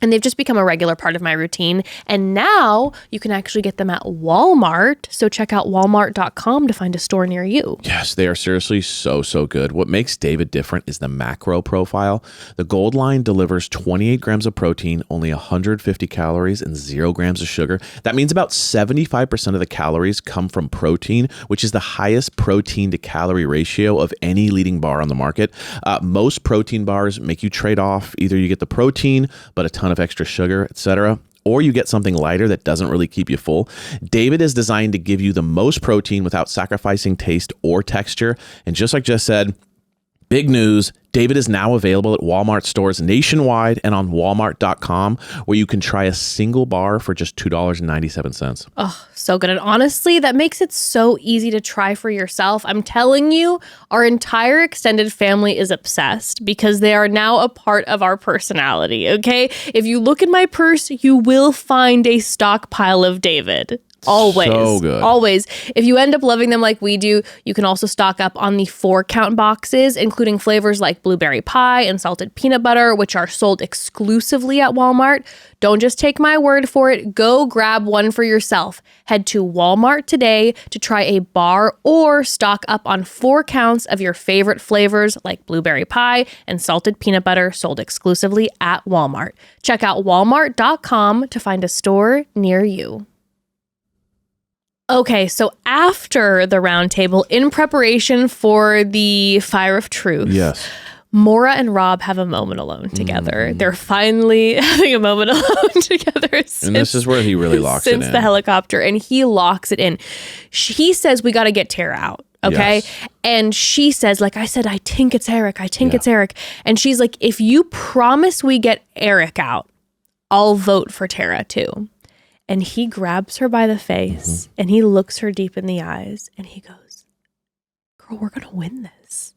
And they've just become a regular part of my routine. And now you can actually get them at Walmart. So check out walmart.com to find a store near you. Yes, they are seriously so good. What makes David different is the macro profile. The gold line delivers 28 grams of protein, only 150 calories, and 0 grams of sugar. That means about 75% of the calories come from protein, which is the highest protein to calorie ratio of any leading bar on the market. Most protein bars make you trade off. Either you get the protein, but a ton of extra sugar, etc., or you get something lighter that doesn't really keep you full. David is designed to give you the most protein without sacrificing taste or texture. And just like Jess said, big news, David is now available at Walmart stores nationwide and on walmart.com, where you can try a single bar for just $2.97. Oh, so good. And honestly, that makes it so easy to try for yourself. I'm telling you, our entire extended family is obsessed because they are now a part of our personality, okay? If you look in my purse, you will find a stockpile of David. Always. So good. Always. If you end up loving them like we do, you can also stock up on the 4-count boxes, including flavors like blueberry pie and salted peanut butter, which are sold exclusively at Walmart. Don't just take my word for it. Go grab one for yourself. Head to Walmart today to try a bar or stock up on 4 counts of your favorite flavors like blueberry pie and salted peanut butter, sold exclusively at Walmart. Check out walmart.com to find a store near you. Okay, so after the round table, in preparation for the fire of truth, yes, Maura and Rob have a moment alone together. They're finally having a moment alone together. And this is where he really locks it in. Since the helicopter, and he locks it in. He says, we got to get Tara out. Okay. Yes. And she says, like I said, I think it's Eric. It's Eric. And she's like, if you promise we get Eric out, I'll vote for Tara too. And he grabs her by the face and he looks her deep in the eyes and he goes, girl, we're going to win this.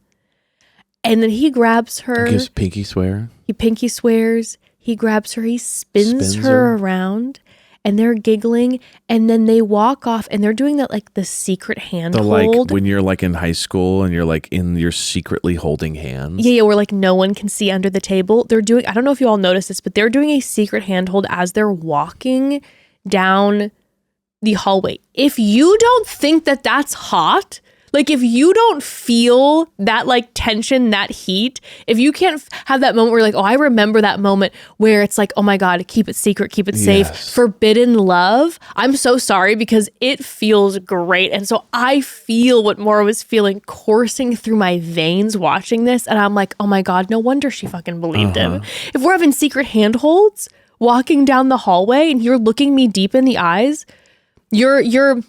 And then he grabs her. Gives pinky swear. He pinky swears. He grabs her. He spins her around and they're giggling. And then they walk off and they're doing that like the secret hand hold. Like when you're like in high school and you're secretly holding hands. Yeah, where like no one can see under the table. They're doing, I don't know if you all noticed this, but they're doing a secret handhold as they're walking down the hallway. If you don't think that that's hot, Like, if you don't feel that like tension, that heat, if you can't have that moment where you're like, oh, I remember that moment where it's like, oh my God, keep it secret, keep it safe, forbidden love. I'm so sorry, because it feels great. And so I feel what Maura was feeling coursing through my veins watching this. And I'm like, oh my God, no wonder she fucking believed him. If we're having secret handholds walking down the hallway and you're looking me deep in the eyes, you're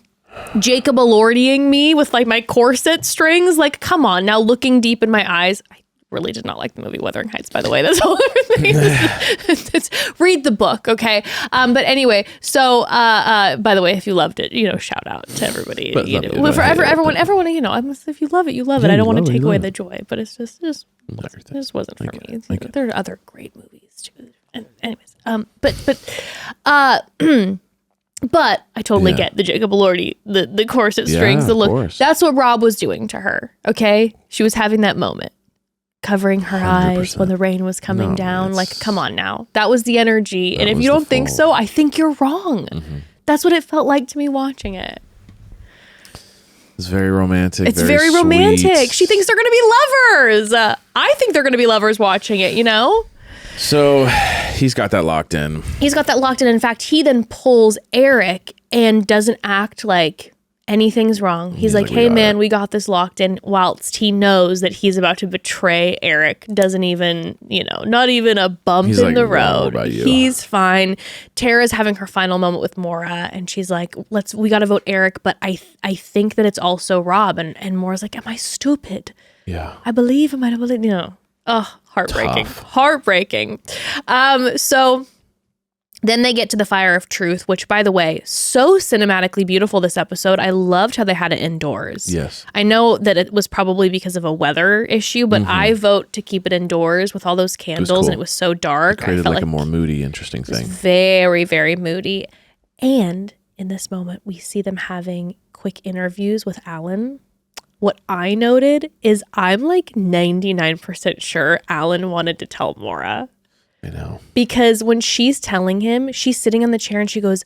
Jacob Elordying me with like my corset strings. Like, come on now, looking deep in my eyes. I really did not like the movie Wuthering Heights, by the way. That's all it's read the book, okay? But anyway, so by the way, if you loved it, shout out to everybody. For everyone, if you love it, you love it. I don't want to take away the joy, but it just wasn't for me. There are other great movies too. And anyways, but I totally get the Jacob Elordy, the corset strings, the look. Course. That's what Rob was doing to her, okay? She was having that moment, covering her 100%. Eyes when the rain was coming down. Like, come on now. That was the energy. And if you don't think so, I think you're wrong. Mm-hmm. That's what it felt like to me watching it. It's very romantic. It's very romantic. She thinks they're going to be lovers. I think they're going to be lovers watching it, So he's got that locked in. In fact, he then pulls Eric and doesn't act like anything's wrong. He's like, hey man, we got this locked in, whilst he knows that he's about to betray Eric. Doesn't even, not even a bump in the road. He's fine. Tara's having her final moment with Maura, and she's like, we got to vote Eric, but I think that it's also Rob. And Maura's like, am I stupid? Yeah. I believe. Oh, heartbreaking. Tough. Heartbreaking. So then they get to the Fire of Truth, which, by the way, so cinematically beautiful this episode. I loved how they had it indoors. Yes. I know that it was probably because of a weather issue, but I vote to keep it indoors with all those candles, and it was so dark. It created like a more moody, interesting thing. Very, very moody. And in this moment, we see them having quick interviews with Alan. What I noted is I'm like 99% sure Alan wanted to tell Maura. I know. Because when she's telling him, she's sitting on the chair and she goes,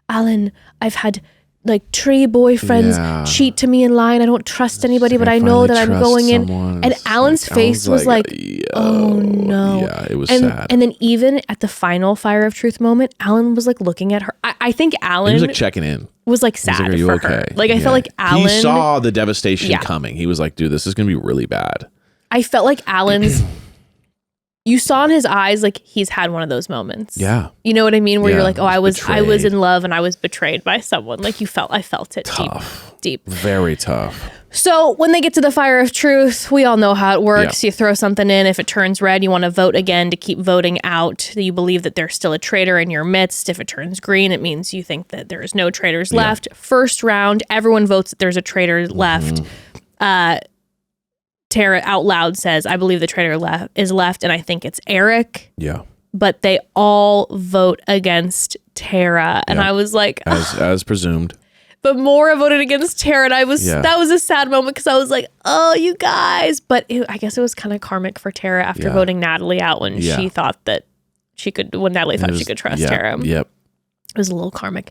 Alan, I've had like 3 boyfriends cheat to me in line. I don't trust anybody, but I know that I'm going in. And Alan's face was like, oh no. Yeah, it was sad. And then even at the final Fire of Truth moment, Alan was like looking at her. I think Alan... He was like checking in. Was like sad like, are you for okay? her. Like I felt like Alan... He saw the devastation coming. He was like, dude, this is going to be really bad. I felt like Alan's... You saw in his eyes, like he's had one of those moments. Yeah. You know what I mean? Where you're like, oh, I was in love and I was betrayed by someone. Like I felt it tough. Deep. Very tough. So when they get to the Fire of Truth, we all know how it works. You throw something in. If it turns red, you want to vote again to keep voting out. You believe that there's still a traitor in your midst. If it turns green, it means you think that there is no traitors left. First round, everyone votes that there's a traitor left. Tara out loud says, I believe the traitor is left, and I think it's Eric. Yeah. But they all vote against Tara. And I was like... As presumed. But Maura voted against Tara, and that was a sad moment because I was like, oh, you guys. But I guess it was kind of karmic for Tara after voting Natalie out when she thought that when Natalie thought she could trust Tara. Yep. It was a little karmic.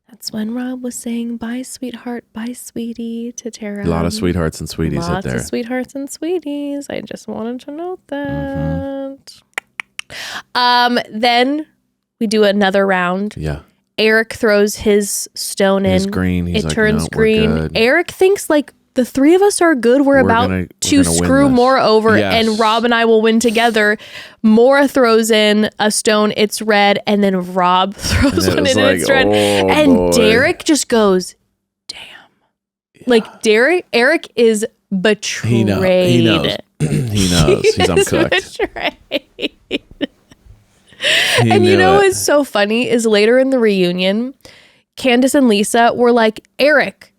That's when Rob was saying, bye, sweetheart, bye, sweetie, to Tara. A lot of sweethearts and sweeties out there. Lots of sweethearts and sweeties. I just wanted to note that. Then we do another round. Yeah. Eric throws his stone in. It's green. He's it turns no, green. Eric thinks like the 3 of us are good. We're about to screw Maura over and Rob and I will win together. Maura throws in a stone. It's red. And then Rob throws one in and it's red. And Derek just goes, damn. Yeah. Like Eric is betrayed. He knows. He knows. He's uncooked. Betrayed. And you know what's so funny is later in the reunion, Candace and Lisa were like, Eric,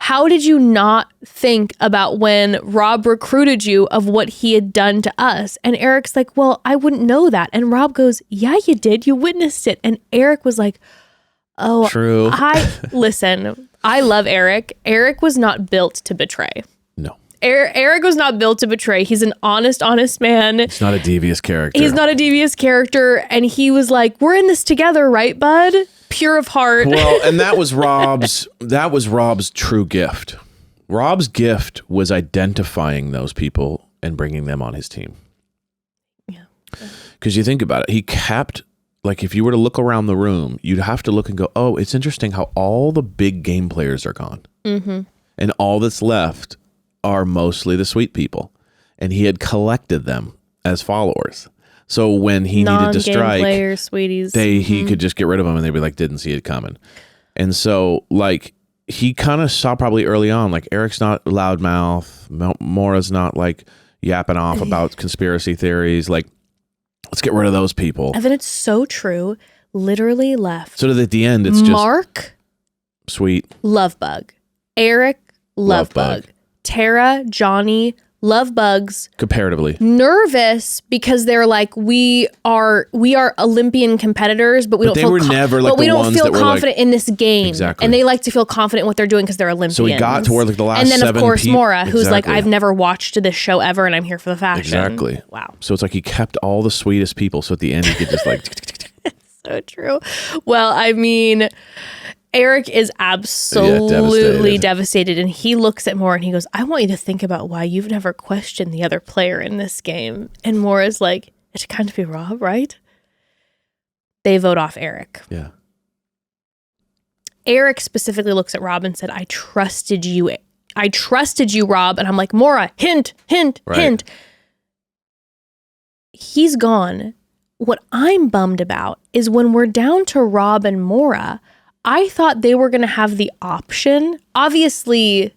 how did you not think about when Rob recruited you of what he had done to us? And Eric's like, well, I wouldn't know that. And Rob goes, yeah, you did. You witnessed it. And Eric was like, oh, true. Listen, I love Eric. Eric was not built to betray. No. Eric was not built to betray. He's an honest man. He's not a devious character. He's not a devious character. And he was like, we're in this together, right, bud? Pure of heart. Well, and that was Rob's true gift, Rob's gift was identifying those people and bringing them on his team. Yeah. Because you think about it, he kept, like, if you were to look around the room, you'd have to look and go, oh, it's interesting how all the big game players are gone. Mm-hmm. And all that's left are mostly the sweet people. And he had collected them as followers. So when he needed to strike, players, sweeties. he could just get rid of them and they'd be like, didn't see it coming. And so, like, he kind of saw probably early on, like, Eric's not loudmouth. Maura's not, like, yapping off about conspiracy theories. Like, let's get rid of those people. Evan, it's so true. Literally left. So that at the end, it's just Mark, sweet. love bug. Eric, love bug. Tara, Johnny, love bugs. Comparatively. Nervous because they're like, we are Olympian competitors, but we don't feel never like but we the don't ones feel that were confident in this game. Exactly. And they like to feel confident in what they're doing because they're Olympians. So we got to where like the last and then seven of course people. Maura, who's like, Exactly. I've never watched this show ever, and I'm here for the fashion. Exactly. Wow. So it's like he kept all the sweetest people. So at the end, he could just like. So true. Well, I mean, Eric is absolutely devastated, and he looks at Maura and he goes, I want you to think about why you've never questioned the other player in this game. And Maura's like, it should kind of be Rob, right? They vote off Eric. Yeah. Eric specifically looks at Rob and said, I trusted you, Rob. And I'm like, Maura, hint, hint, Right. hint. He's gone. What I'm bummed about is when we're down to Rob and Maura, I thought they were going to have the option. Obviously,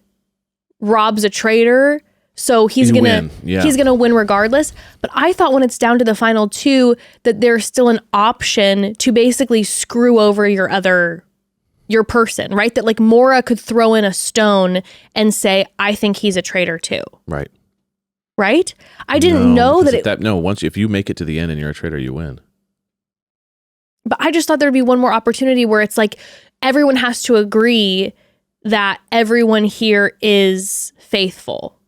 Rob's a traitor, so he's going to win regardless. But I thought when it's down to the final two that there's still an option to basically screw over your person, right? That like Maura could throw in a stone and say, I think he's a traitor too. Right. Right? I didn't know that once if you make it to the end and you're a traitor, you win. But I just thought there'd be one more opportunity where it's like everyone has to agree that everyone here is faithful.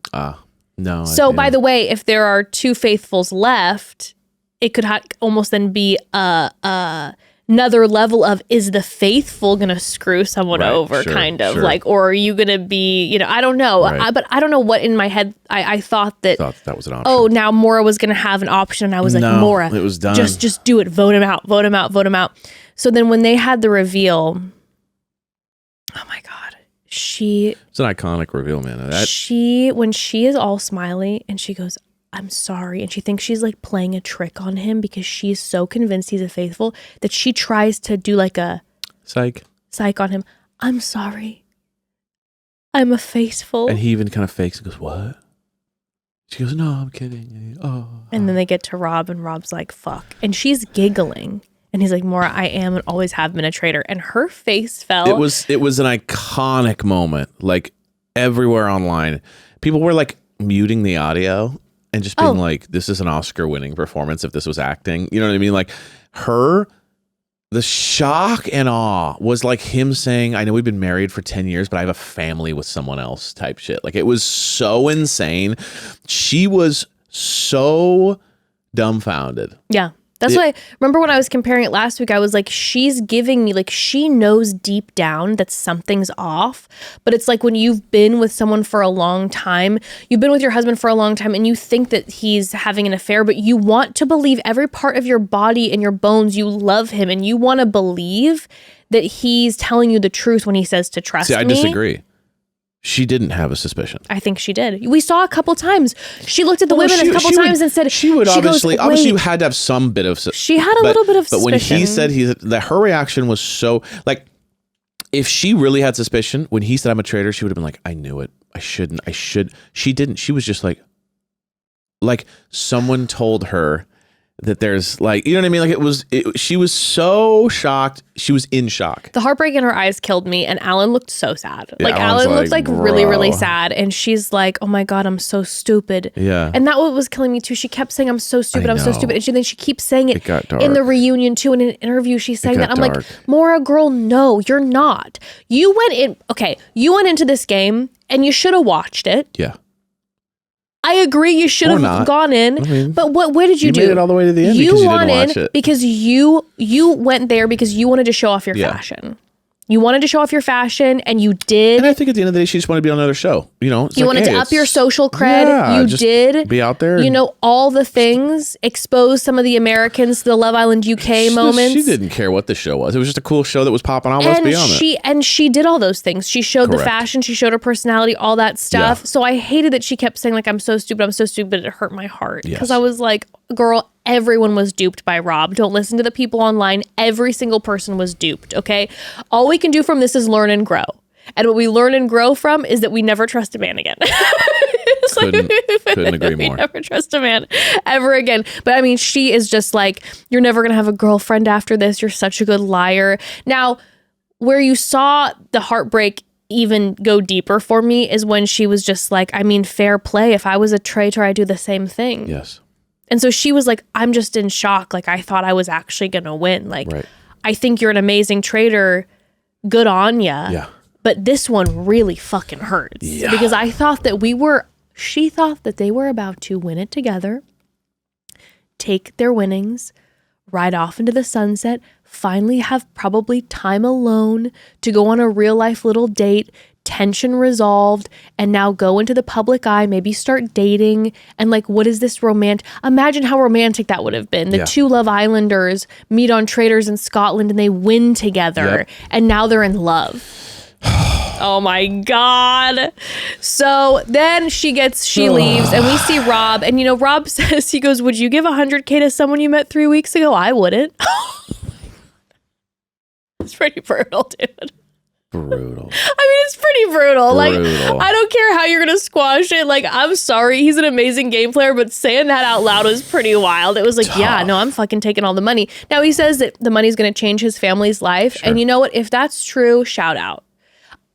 No. So by the way, if there are two faithfuls left, it could almost then be another level of, is the faithful going to screw someone over, kind of like, or are you going to be, I don't know. Right. But I don't know what in my head, I thought that was an option. Oh, now Maura was going to have an option. And I was like, Maura, it was done. Just do it. Vote him out. Vote him out. Vote him out. So then when they had the reveal, oh my God. It's an iconic reveal, man. When she is all smiley and she goes, I'm sorry. And she thinks she's like playing a trick on him because she's so convinced he's a faithful that she tries to do like a psych on him. I'm sorry. I'm a faithful. And he even kind of fakes and goes, what? She goes, no, I'm kidding. And then they get to Rob and Rob's like, fuck. And she's giggling. And he's like, Maura, I am and always have been a traitor. And her face fell. It was an iconic moment. Like everywhere online, people were like muting the audio and just being like, this is an Oscar-winning performance if this was acting. You know what I mean? Like the shock and awe was like him saying, I know we've been married for 10 years, but I have a family with someone else type shit. Like it was so insane. She was so dumbfounded. Yeah. That's why, remember when I was comparing it last week, I was like, she's giving me, like, she knows deep down that something's off. But it's like when you've been with someone for a long time, you've been with your husband for a long time, and you think that he's having an affair, but you want to believe every part of your body and your bones, you love him, and you want to believe that he's telling you the truth when he says to trust me. See, I disagree. She didn't have a suspicion. I think she did. We saw a couple times. She looked at the women a couple times and said she would obviously you had to have some bit of. She had a little bit of suspicion. But when he said that her reaction was so like, if she really had suspicion when he said I'm a traitor, she would have been like, I knew it. I shouldn't. I should. She didn't. She was just like someone told her that there's like, you know what I mean? Like she was so shocked. She was in shock. The heartbreak in her eyes killed me, and Alan looked so sad. Yeah, like Alan looked like really, really sad. And she's like, oh my God, I'm so stupid. Yeah. And that what was killing me too. She kept saying, I'm so stupid. I'm so stupid. And then she keeps saying it in the reunion too. In an interview, she's saying that. I'm dark. like, Maura, girl, no, you're not. You went into this game and you should have watched it. Yeah. I agree. You should have gone in, but where did you do? You made it all the way to the end. You because you went didn't in watch it. because you went there because you wanted to show off your fashion. You wanted to show off your fashion, and you did. And I think at the end of the day, she just wanted to be on another show. You know, you wanted to up your social cred. Yeah, you just did. be out there. You know, all the things. Expose some of the Americans to the Love Island UK moments. She didn't care what the show was. It was just a cool show that was popping on. Let's be honest. And she did all those things. She showed the Correct. fashion. She showed her personality, all that stuff. Yeah. So I hated that she kept saying, like, I'm so stupid. I'm so stupid. It hurt my heart. Because Yes. I was like, girl, everyone was duped by Rob. Don't listen to the people online. Every single person was duped, okay? All we can do from this is learn and grow. And what we learn and grow from is that we never trust a man again. Couldn't agree We more. never trust a man ever again. But I mean, she is just like, you're never going to have a girlfriend after this. You're such a good liar. Now, where you saw the heartbreak even go deeper for me is when she was just like, I mean, fair play. If I was a traitor, I'd do the same thing. Yes. And so she was like, I'm just in shock. Like, I thought I was actually going to win. Like, Right. I think you're an amazing traitor. Good on ya. Yeah. But this one really fucking hurts. Yeah. Because I thought that she thought that they were about to win it together, take their winnings, ride off into the sunset, finally have probably time alone to go on a real life little date, tension resolved, and now go into the public eye, maybe start dating. And like, what is this imagine how romantic that would have been. The Yeah. two Love Islanders meet on Traitors in Scotland and they win together. Yep. And now they're in love. Oh my God. So then she leaves and we see Rob, and you know, Rob says, he goes, would you give $100K to someone you met 3 weeks ago? I wouldn't. It's pretty brutal, dude. Brutal. I mean, it's pretty brutal. Like, Brutal. I don't care how you're going to squash it. Like, I'm sorry. He's an amazing game player, but saying that out loud was pretty wild. It was like, yeah, no, I'm fucking taking all the money. Now, he says that the money's going to change his family's life. Sure. And you know what? If that's true, shout out.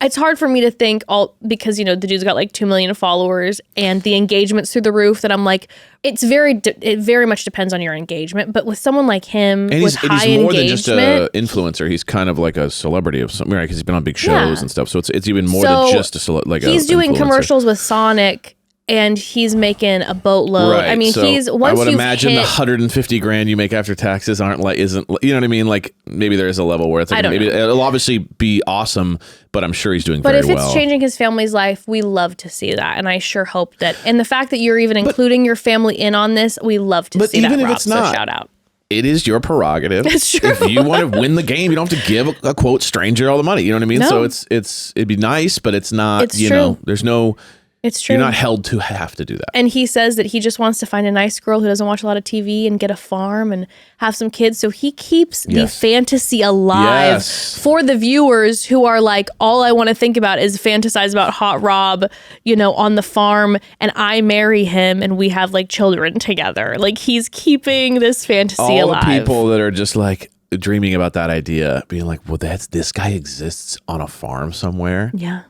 It's hard for me to think because, you know, the dude's got like 2 million followers and the engagement's through the roof, that I'm like, it very much depends on your engagement. But with someone like him, And with high engagement, he's more than just an influencer. He's kind of like a celebrity of something, right? Because he's been on big shows Yeah. and stuff. So it's even more than just he's doing commercials with Sonic, and he's making a boatload. Right. I mean, so once I would you've imagine hit, the 150 grand you make after taxes isn't, you know what I mean? Like, maybe there is a level where it's like, maybe it'll obviously be awesome, but I'm sure he's doing but very if well. it's changing his family's life, we love to see that. And I sure hope that, and the fact that you're even including your family in on this, we love to see that, even if Rob. it's not, so shout out. It is your prerogative. It's true. If you want to win the game, you don't have to give a quote stranger all the money. You know what I mean? No. So it'd be nice, but it's not, It's you true. know, there's no, It's true. you're not held to have to do that. And he says that he just wants to find a nice girl who doesn't watch a lot of TV and get a farm and have some kids. So he keeps the fantasy alive for the viewers who are like, all I want to think about is fantasize about Hot Rob, you know, on the farm, and I marry him and we have like children together. Like, he's keeping this fantasy All alive. the people that are just like dreaming about that idea, being like, well, this guy exists on a farm somewhere. Yeah.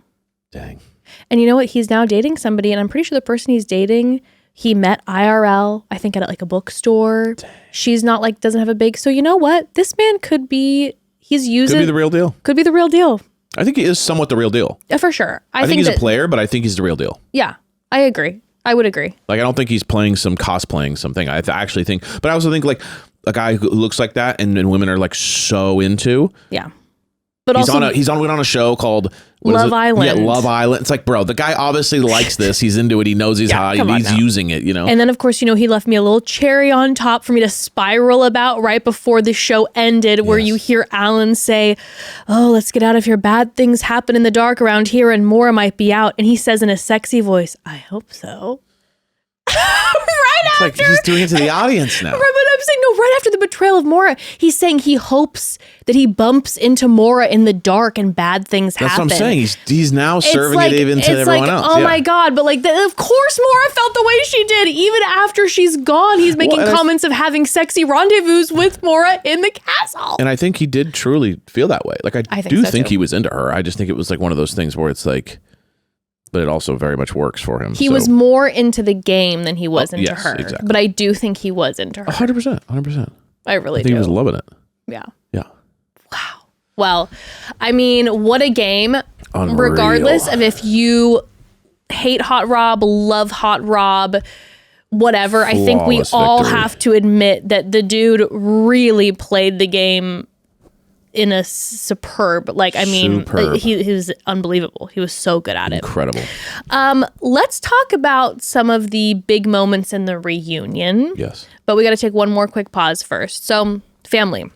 Dang. And you know what? He's now dating somebody, and I'm pretty sure the person he's dating, he met IRL, I think at like a bookstore. Dang. She's not like, doesn't have a big, so you know what? This man could be the real deal. Could be the real deal. I think he is somewhat the real deal. For sure. I think he's a player, but I think he's the real deal. Yeah, I agree. I would agree. Like, I don't think he's cosplaying something. I actually think, but I also think like a guy who looks like that and women are like so into. Yeah. But he's also, on a show called Love Island. Yeah, Love Island. It's like, bro, the guy obviously likes this. He's into it. He knows he's using it, you know? And then, of course, you know, he left me a little cherry on top for me to spiral about right before the show ended, where you hear Alan say, oh, let's get out of here. Bad things happen in the dark around here and Maura might be out. And he says in a sexy voice, I hope so. It's like he's doing it to the audience now. Right, but I'm saying, no, right after the betrayal of Maura, he's saying he hopes that he bumps into Maura in the dark and bad things happen. That's what I'm saying. He's now serving like, it even to it's everyone like, else. Oh my God. But like, of course Maura felt the way she did. Even after she's gone, he's making comments of having sexy rendezvous with Maura in the castle. And I think he did truly feel that way. Like, I do think he was into her. I just think it was like one of those things where it's like, but it also very much works for him. He was more into the game than he was into her. Exactly. But I do think he was into her. 100%. I really think do. he was loving it. Yeah. Yeah. Wow. Well, I mean, what a game. Unreal. Regardless of if you hate Hot Rob, love Hot Rob, whatever, I think we all have to admit that the dude really played the game in a superb, like, I mean, Superb. he was unbelievable. He was so good at it. Incredible. Let's talk about some of the big moments in the reunion. Yes. But we got to take one more quick pause first. So, family,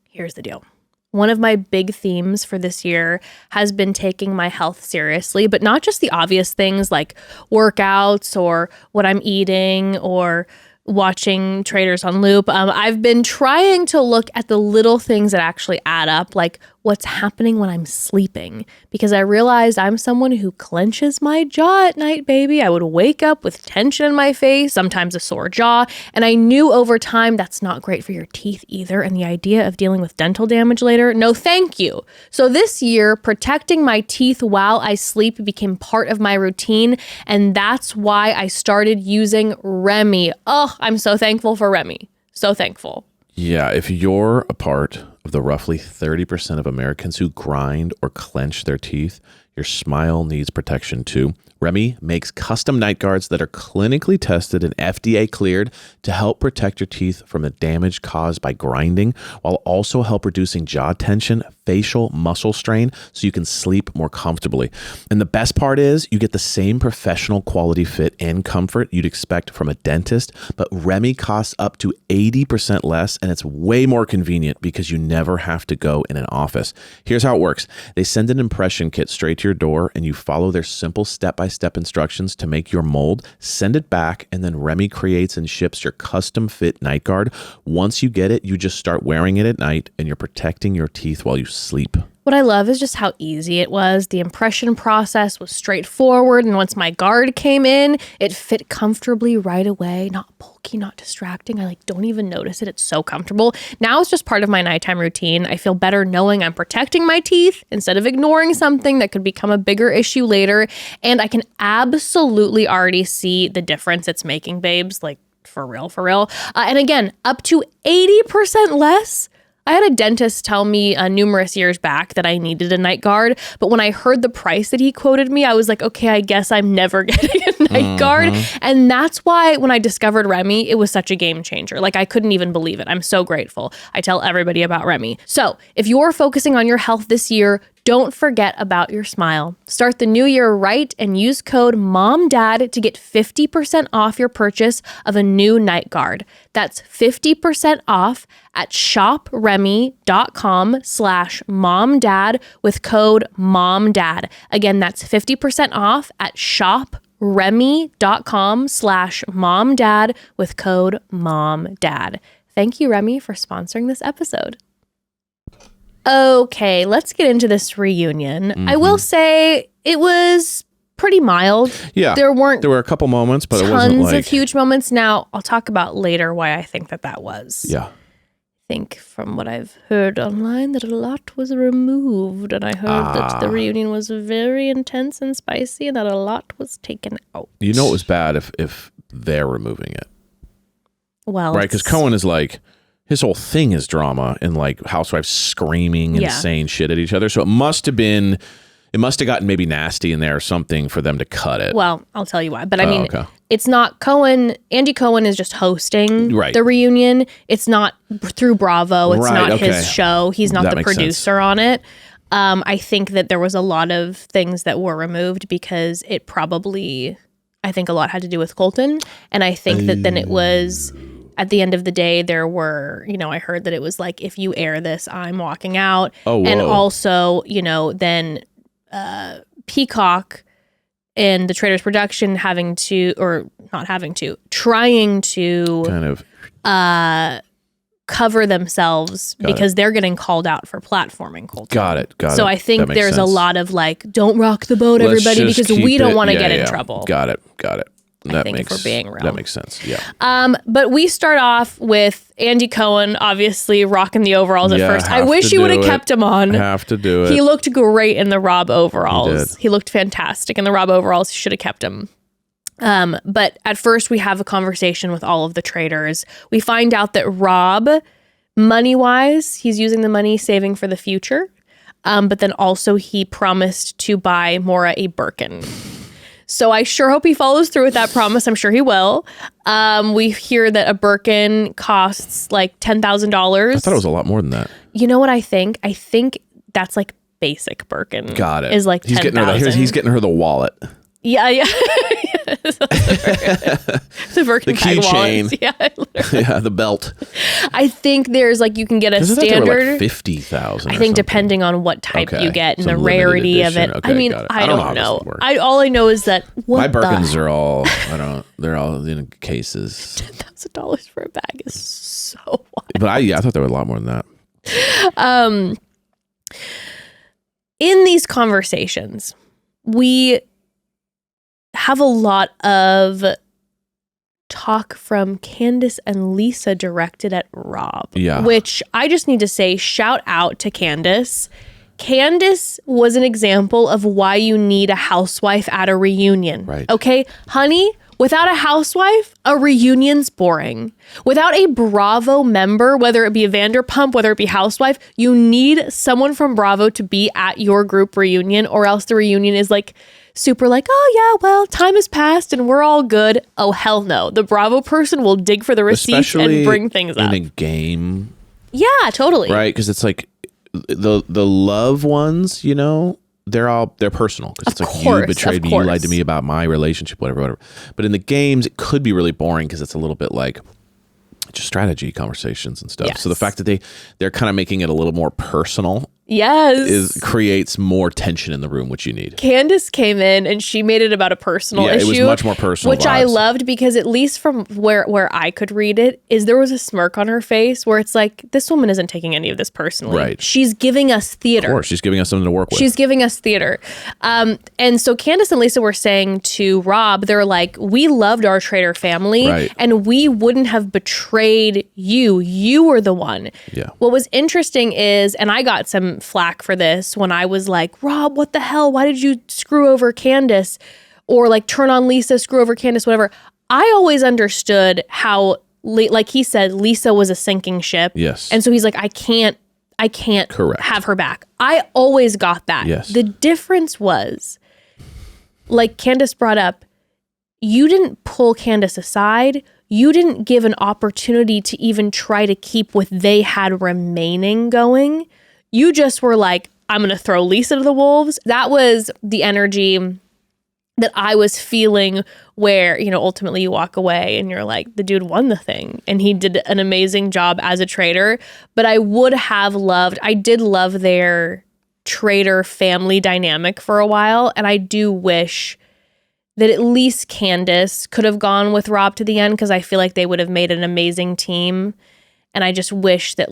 here's the deal. One of my big themes for this year has been taking my health seriously, but not just the obvious things like workouts or what I'm eating or watching Traitors on loop. I've been trying to look at the little things that actually add up, like what's happening when I'm sleeping, because I realized I'm someone who clenches my jaw at night, baby. I would wake up with tension in my face, sometimes a sore jaw, and I knew over time that's not great for your teeth either, and the idea of dealing with dental damage later, no thank you. So this year, protecting my teeth while I sleep became part of my routine, and that's why I started using Remy. Oh, I'm so thankful for Remy. So thankful. Yeah, if you're a part of the roughly 30% of Americans who grind or clench their teeth, your smile needs protection too. Remy makes custom night guards that are clinically tested and FDA cleared to help protect your teeth from the damage caused by grinding, while also help reducing jaw tension, facial muscle strain, so you can sleep more comfortably. And the best part is you get the same professional quality fit and comfort you'd expect from a dentist, but Remy costs up to 80% less, and it's way more convenient because you never have to go in an office. Here's how it works. They send an impression kit straight to your door, and you follow their simple step-by-step instructions to make your mold, send it back, and then Remy creates and ships your custom fit night guard. Once you get it, you just start wearing it at night, and you're protecting your teeth while you sleep. What I love is just how easy it was. The impression process was straightforward, and once my guard came in, it fit comfortably right away. Not bulky, not distracting. I don't even notice it. It's so comfortable. Now it's just part of my nighttime routine. I feel better knowing I'm protecting my teeth instead of ignoring something that could become a bigger issue later. And I can absolutely already see the difference it's making, babes. Like, for real, for real. And again, up to 80% less. I had a dentist tell me numerous years back that I needed a night guard, but when I heard the price that he quoted me, I was like, okay, I guess I'm never getting a night guard. And that's why when I discovered Remy, it was such a game changer. Like, I couldn't even believe it. I'm so grateful. I tell everybody about Remy. So if you're focusing on your health this year, don't forget about your smile. Start the new year right and use code MOMDAD to get 50% off your purchase of a new night guard. That's 50% off at shopremy.com/momdad with code MOMDAD. Again, that's 50% off at shopremy.com/momdad with code MOMDAD. Thank you, Remy, for sponsoring this episode. Okay, let's get into this reunion. I will say it was pretty mild. Yeah, there were a couple moments, but it wasn't tons of huge moments. Now, I'll talk about later why I think that was. Yeah. I think from what I've heard online that a lot was removed, and I heard that the reunion was very intense and spicy, and that a lot was taken out. You know it was bad if they're removing it. Well, right, because Cohen is like, his whole thing is drama and like housewives screaming and saying shit at each other. So it must have gotten maybe nasty in there or something for them to cut it. Well, I'll tell you why. But I mean, it's not Cohen. Andy Cohen is just hosting the reunion. It's not through Bravo. It's not his show. He's not the producer on it. I think that there was a lot of things that were removed because I think a lot had to do with Colton. And I think that then it was... At the end of the day, there were, I heard that it was like, if you air this, I'm walking out. Oh, whoa. And also, then Peacock and the Traitors production trying to kind of cover themselves because they're getting called out for platforming Colton. Got it. So I think there's a lot of like, don't rock the boat, everybody, because we don't want to get in trouble. Got it. I think if we're being real. That makes sense. Yeah. But we start off with Andy Cohen, obviously rocking the overalls at first. I wish you would have kept him on. Have to do it. He looked great in the Rob overalls. He looked fantastic in the Rob overalls. Should have kept him. But at first we have a conversation with all of the traitors. We find out that Rob, money-wise, he's using the money saving for the future. But then also he promised to buy Maura a Birkin. So I sure hope he follows through with that promise. I'm sure he will. We hear that a Birkin costs like $10,000. I thought it was a lot more than that. You know what I think? I think that's like basic Birkin. Got it. Is like he's 10,000. He's getting her the wallet. Yeah. The Birkin The bag keychain. wallets. Yeah, literally. Yeah, the belt. I think there's like you can get a Isn't that they standard. were like 50,000? I think depending on what type Okay. you get and Some the limited rarity of edition. it. Okay, I mean, got it. I I don't don't know how know. this works. All I know is that My Birkins are all, they're all in cases. $10,000 for a bag is so wild. But I thought there were a lot more than that. In these conversations, we have a lot of talk from Candace and Lisa directed at Rob. Yeah. Which I just need to say, shout out to Candace. Candace was an example of why you need a housewife at a reunion. Right. Okay, honey, without a housewife, a reunion's boring. Without a Bravo member, whether it be a Vanderpump, whether it be housewife, you need someone from Bravo to be at your group reunion, or else the reunion is like super like, oh yeah, well, time has passed and we're all good. Oh, hell no. The Bravo person will dig for the receipts Especially and bring things up. in a game. Yeah, totally. Right? Because it's like the love ones, they're personal. Because it's like, you betrayed me, you lied to me about my relationship, whatever. But in the games, it could be really boring because it's a little bit like just strategy conversations and stuff. Yes. So the fact that they're kind of making it a little more personal Yes. creates more tension in the room, which you need. Candace came in and she made it about a personal issue. It was much more personal, which I vibes. loved because at least from where I could read it is there was a smirk on her face where it's like, this woman isn't taking any of this personally. Right. She's giving us theater. Of course, she's giving us something to work with. She's giving us theater. And so Candace and Lisa were saying to Rob, they're like, we loved our Traitor family Right. and we wouldn't have betrayed you. You were the one. Yeah. What was interesting is, and I got some flack for this when I was like, Rob, what the hell? Why did you screw over Candace? Or like turn on Lisa, screw over Candace, whatever. I always understood how, like he said, Lisa was a sinking ship. Yes. And so he's like, I can't Correct. have her back. I always got that. Yes. The difference was, like Candace brought up, you didn't pull Candace aside. You didn't give an opportunity to even try to keep what they had remaining going. You just were like, I'm going to throw Lisa to the wolves. That was the energy that I was feeling where, ultimately you walk away and you're like, the dude won the thing and he did an amazing job as a traitor. But I did love their traitor family dynamic for a while. And I do wish that at least Candace could have gone with Rob to the end because I feel like they would have made an amazing team. And I just wish that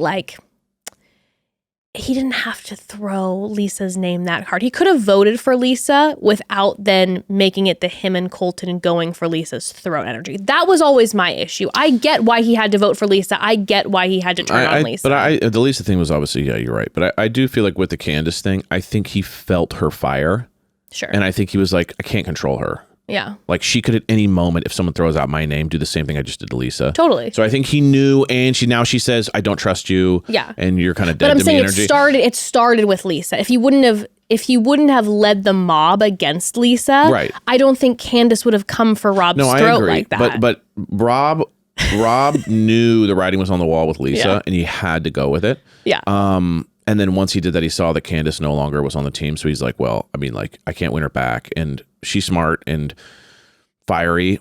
he didn't have to throw Lisa's name that hard. He could have voted for Lisa without then making it him and Colton going for Lisa's throat energy. That was always my issue. I get why he had to vote for Lisa. I get why he had to turn on Lisa. But the Lisa thing was obviously, yeah, you're right. But I do feel like with the Candace thing, I think he felt her fire. Sure. And I think he was like, I can't control her. Yeah. Like she could at any moment, if someone throws out my name, do the same thing I just did to Lisa. Totally. So I think he knew, and she says, I don't trust you. Yeah. And you're kind of dead But I'm to me saying energy. it started with Lisa. If he wouldn't have led the mob against Lisa, Right. I don't think Candace would have come for Rob's No, I throat agree. like that. But Rob knew the writing was on the wall with Lisa, Yeah. and he had to go with it. Yeah. And then once he did that, he saw that Candace no longer was on the team. So he's like, well, I mean, like, I can't win her back. And she's smart and fiery.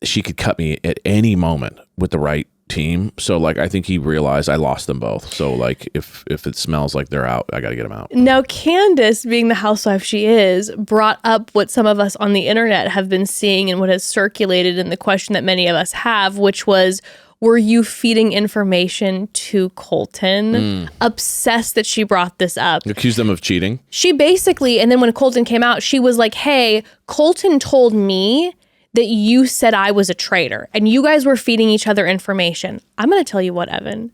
She could cut me at any moment with the right team. So like, I think he realized I lost them both. So like, if it smells like they're out, I got to get them out. Now, Candace, being the housewife she is, brought up what some of us on the internet have been seeing and what has circulated in the question that many of us have, which was, were you feeding information to Colton? Obsessed that she brought this up. Accuse them of cheating. She basically, and then when Colton came out, she was like, hey, Colton told me that you said I was a traitor and you guys were feeding each other information. I'm going to tell you what, Evan.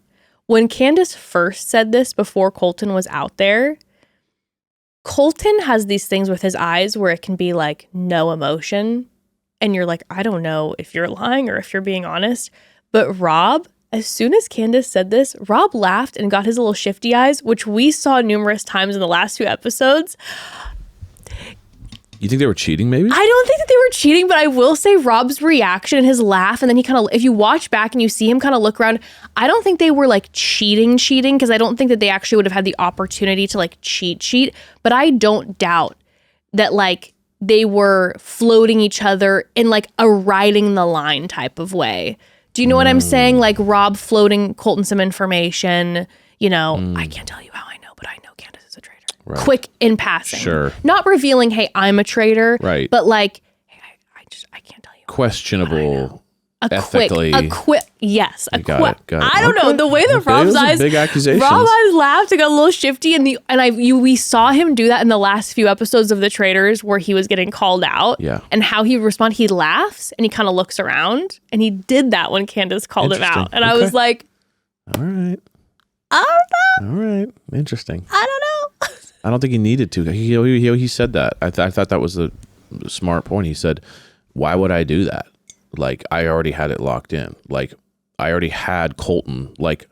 When Candace first said this before Colton was out there, Colton has these things with his eyes where it can be like no emotion. And you're like, I don't know if you're lying or if you're being honest. But Rob, as soon as Candace said this, Rob laughed and got his little shifty eyes, which we saw numerous times in the last few episodes. You think they were cheating, maybe? I don't think that they were cheating, but I will say Rob's reaction and his laugh, and then he kind of, if you watch back and you see him kind of look around, I don't think they were like cheating, because I don't think that they actually would have had the opportunity to like cheat, but I don't doubt that like they were floating each other in like a riding the line type of way. Do you know what I'm saying? Like Rob floating Colton some information, you know, I can't tell you how I know, but I know Candace is a traitor. Right. Quick in passing. Sure. Not revealing, hey, I'm a traitor. Right. But like, hey, I can't tell you. Questionable. Ethically. Yes. Got it. I don't know. The way that Rob's eyes, big accusations. Rob's eyes laughed and got a little shifty, we saw him do that in the last few episodes of the Traitors where he was getting called out. Yeah. And how he would respond, he laughs and he kind of looks around, and he did that when Candace called him out, and I was like, all right. I don't know. All right. Interesting. I don't know. I don't think he needed to. He said that. I thought that was a smart point. He said, "Why would I do that? Like, I already had it locked in. Like, I already had Colton, like,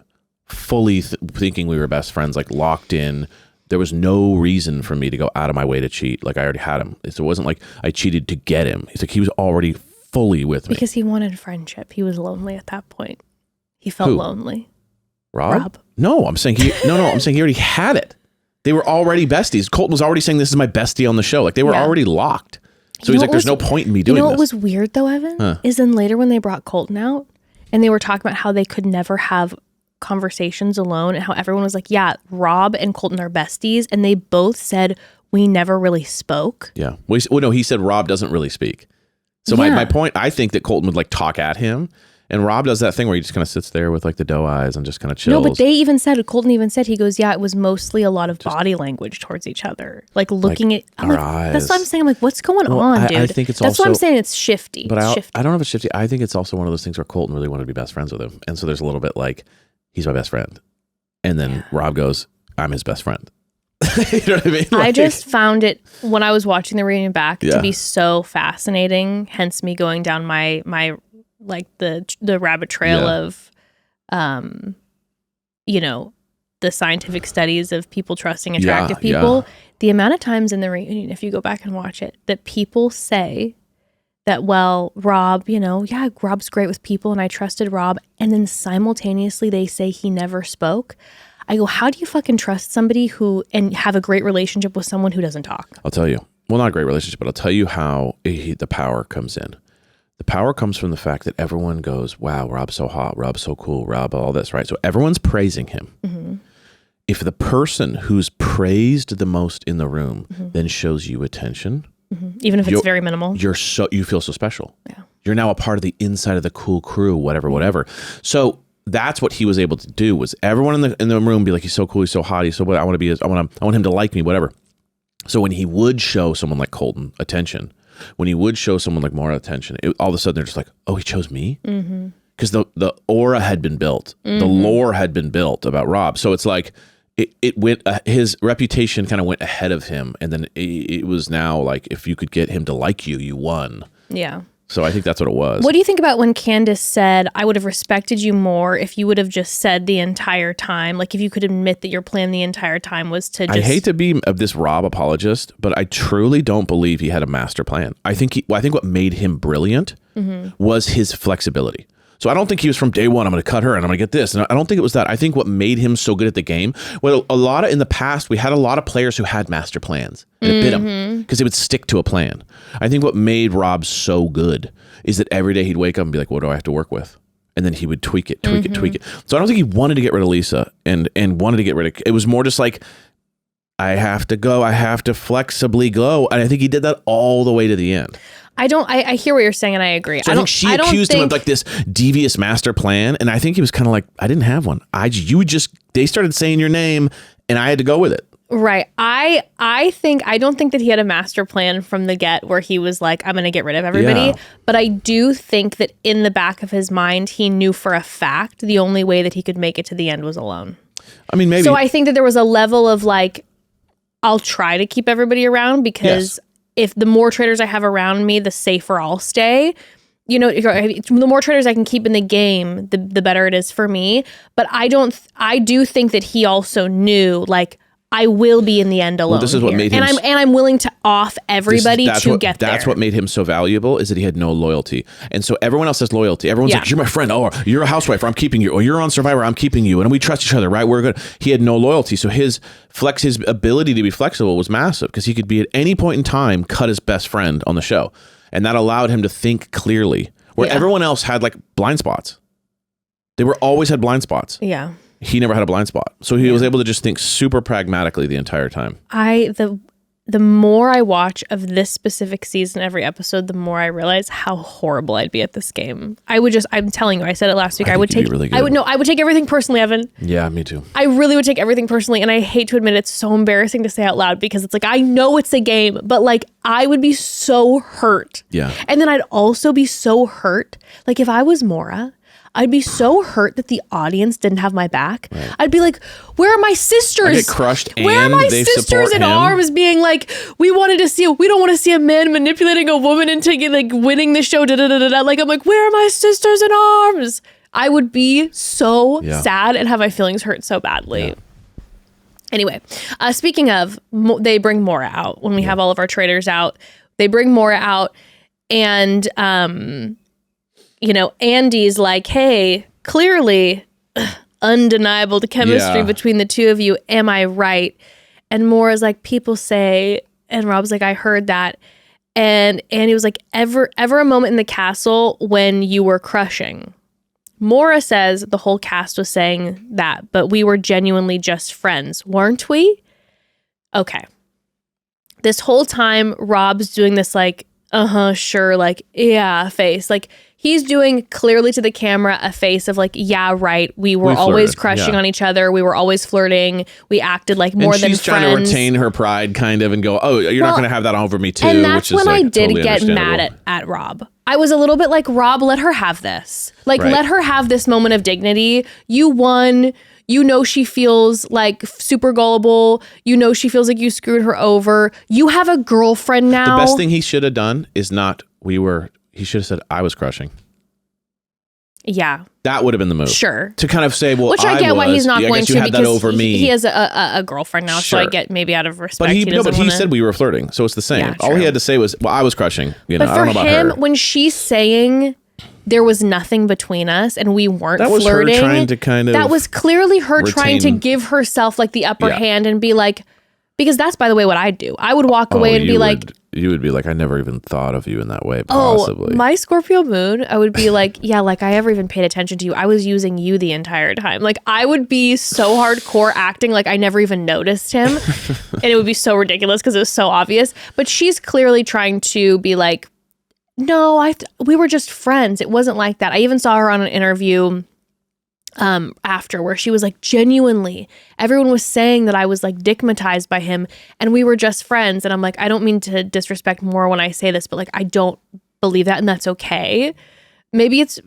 fully thinking we were best friends, like, locked in. There was no reason for me to go out of my way to cheat. Like, I already had him. So it wasn't like I cheated to get him. He's like, he was already fully with me. Because he wanted friendship. He was lonely at that point. He felt lonely. Rob? No, I'm saying he already had it. They were already besties. Colton was already saying, this is my bestie on the show. Like, they were already locked. So he's like, there's no point in me doing this. You know what was weird though, Evan? Is then later when they brought Colton out and they were talking about how they could never have conversations alone, and how everyone was like, yeah, Rob and Colton are besties. And they both said, we never really spoke. Yeah. Well, no, he said Rob doesn't really speak. So my point, I think that Colton would like talk at him. And Rob does that thing where he just kind of sits there with like the doe eyes and just kind of chills. No, but Colton even said, he goes, yeah, it was mostly a lot of body language towards each other. Like looking at our eyes. That's what I'm saying. I'm like, what's going on, dude? I think it's that's why I'm saying it's shifty. But I don't know if it's shifty. I think it's also one of those things where Colton really wanted to be best friends with him. And so there's a little bit like, he's my best friend. And then Rob goes, I'm his best friend. You know what I mean? Like, I just found it, when I was watching the reunion back, to be so fascinating. Hence me going down my like the rabbit trail of, you know, the scientific studies of people trusting attractive people. The amount of times in the reunion, if you go back and watch it, that people say that, well, Rob, you know, Rob's great with people and I trusted Rob. And then simultaneously they say he never spoke. I go, how do you fucking trust somebody and have a great relationship with someone who doesn't talk? I'll tell you. Well, not a great relationship, but I'll tell you how the power comes in. The power comes from the fact that everyone goes, wow, Rob's so hot, Rob's so cool, Rob, all this, right? So everyone's praising him. Mm-hmm. If the person who's praised the most in the room then shows you attention, even if it's very minimal, you feel so special. Yeah. You're now a part of the inside of the cool crew, whatever. So that's what he was able to do, was everyone in the room be like, he's so cool, he's so hot, he's so what I want him to like me, whatever. So when he would show someone like Colton attention, when he would show someone like Maura attention, all of a sudden they're just like, oh, he chose me? Because the aura had been built. The lore had been built about Rob. So it's like, it went, his reputation kind of went ahead of him. And then it was now like, if you could get him to like you, you won. Yeah. So I think that's what it was. What do you think about when Candace said, I would have respected you more if you would have just said the entire time, like if you could admit that your plan the entire time was to just... I hate to be this Rob apologist, but I truly don't believe he had a master plan. I think what made him brilliant was his flexibility. So I don't think he was from day one, I'm going to cut her and I'm going to get this. And I don't think it was that. I think what made him so good at the game, well, in the past, we had a lot of players who had master plans and it bit them because they would stick to a plan. I think what made Rob so good is that every day he'd wake up and be like, what do I have to work with? And then he would tweak it. So I don't think he wanted to get rid of Lisa and wanted to get rid of, it was more just like, I have to go, I have to flexibly go. And I think he did that all the way to the end. I hear what you're saying and I agree. So I think she accused him of like this devious master plan. And I think he was kind of like, I didn't have one. They started saying your name and I had to go with it. Right. I don't think that he had a master plan from the get where he was like, I'm going to get rid of everybody. Yeah. But I do think that in the back of his mind, he knew for a fact the only way that he could make it to the end was alone. I mean, maybe. So I think that there was a level of like, I'll try to keep everybody around because if the more traitors I have around me, the safer I'll stay. You know, the more traitors I can keep in the game, the better it is for me. But I do think that he also knew, like, I will be in the end alone. this is what made him, and I'm willing to off everybody to get there. That's what made him so valuable, is that he had no loyalty. And so everyone else has loyalty. Everyone's like, you're my friend. Oh, you're a housewife, or I'm keeping you. Or you're on Survivor, I'm keeping you. And we trust each other, right? We're good. He had no loyalty. So his ability to be flexible was massive, because he could be at any point in time cut his best friend on the show. And that allowed him to think clearly, where everyone else had like blind spots. They always had blind spots. Yeah. He never had a blind spot. So he was able to just think super pragmatically the entire time. The more I watch of this specific season, every episode, the more I realize how horrible I'd be at this game. I'm telling you, I said it last week. I would take everything personally, Evan. Yeah, me too. I really would take everything personally. And I hate to admit, it's so embarrassing to say out loud, because it's like, I know it's a game, but like, I would be so hurt. Yeah. And then I'd also be so hurt. Like, if I was Maura, I'd be so hurt that the audience didn't have my back. Right. I'd be like, where are my sisters? I get crushed. Where are my sisters in arms being like, we don't want to see a man manipulating a woman into like winning the show. Like, I'm like, where are my sisters in arms? I would be so sad and have my feelings hurt so badly. Yeah. Anyway, speaking of, they bring Maura out when we have all of our traitors out. They bring Maura out, and Andy's like, hey, clearly undeniable the chemistry between the two of you. Am I right? And Maura's like, people say, and Rob's like, I heard that. And Andy was like, ever a moment in the castle when you were crushing? Maura says the whole cast was saying that, but we were genuinely just friends, weren't we? Okay. This whole time, Rob's doing this like, sure, like, yeah, face. Like, he's doing clearly to the camera a face of like, yeah, right. We were always crushing on each other. We were always flirting. We acted like more than friends. She's trying to retain her pride kind of and go, oh, you're not going to have that over me too. And that's when I did get mad at Rob. I was a little bit like, Rob, let her have this. Like, let her have this moment of dignity. You won. You know she feels like super gullible. You know she feels like you screwed her over. You have a girlfriend now. The best thing he should have done is not, he should have said, I was crushing. Yeah. That would have been the move. Sure. To kind of say, well, which I get why he's not going to, because that over me. He has a girlfriend now, so I get maybe out of respect. But he said we were flirting, so it's the same. All he had to say was, well, I was crushing. I don't know about her. When she's saying there was nothing between us and we weren't flirting. That was her trying to kind of. That was clearly her trying to give herself like the upper hand and be like, because that's, by the way, what I'd do. I would walk away and be like. You would be like, I never even thought of you in that way, possibly. Oh, my Scorpio moon, I would be like, yeah, like I never even paid attention to you. I was using you the entire time. Like, I would be so hardcore acting like I never even noticed him. And it would be so ridiculous because it was so obvious. But she's clearly trying to be like, no, we were just friends. It wasn't like that. I even saw her on an interview after where she was like, genuinely, everyone was saying that I was like digmatized by him and we were just friends. And I'm like, I don't mean to disrespect Maura when I say this, but like, I don't believe that, and that's okay. Maybe it's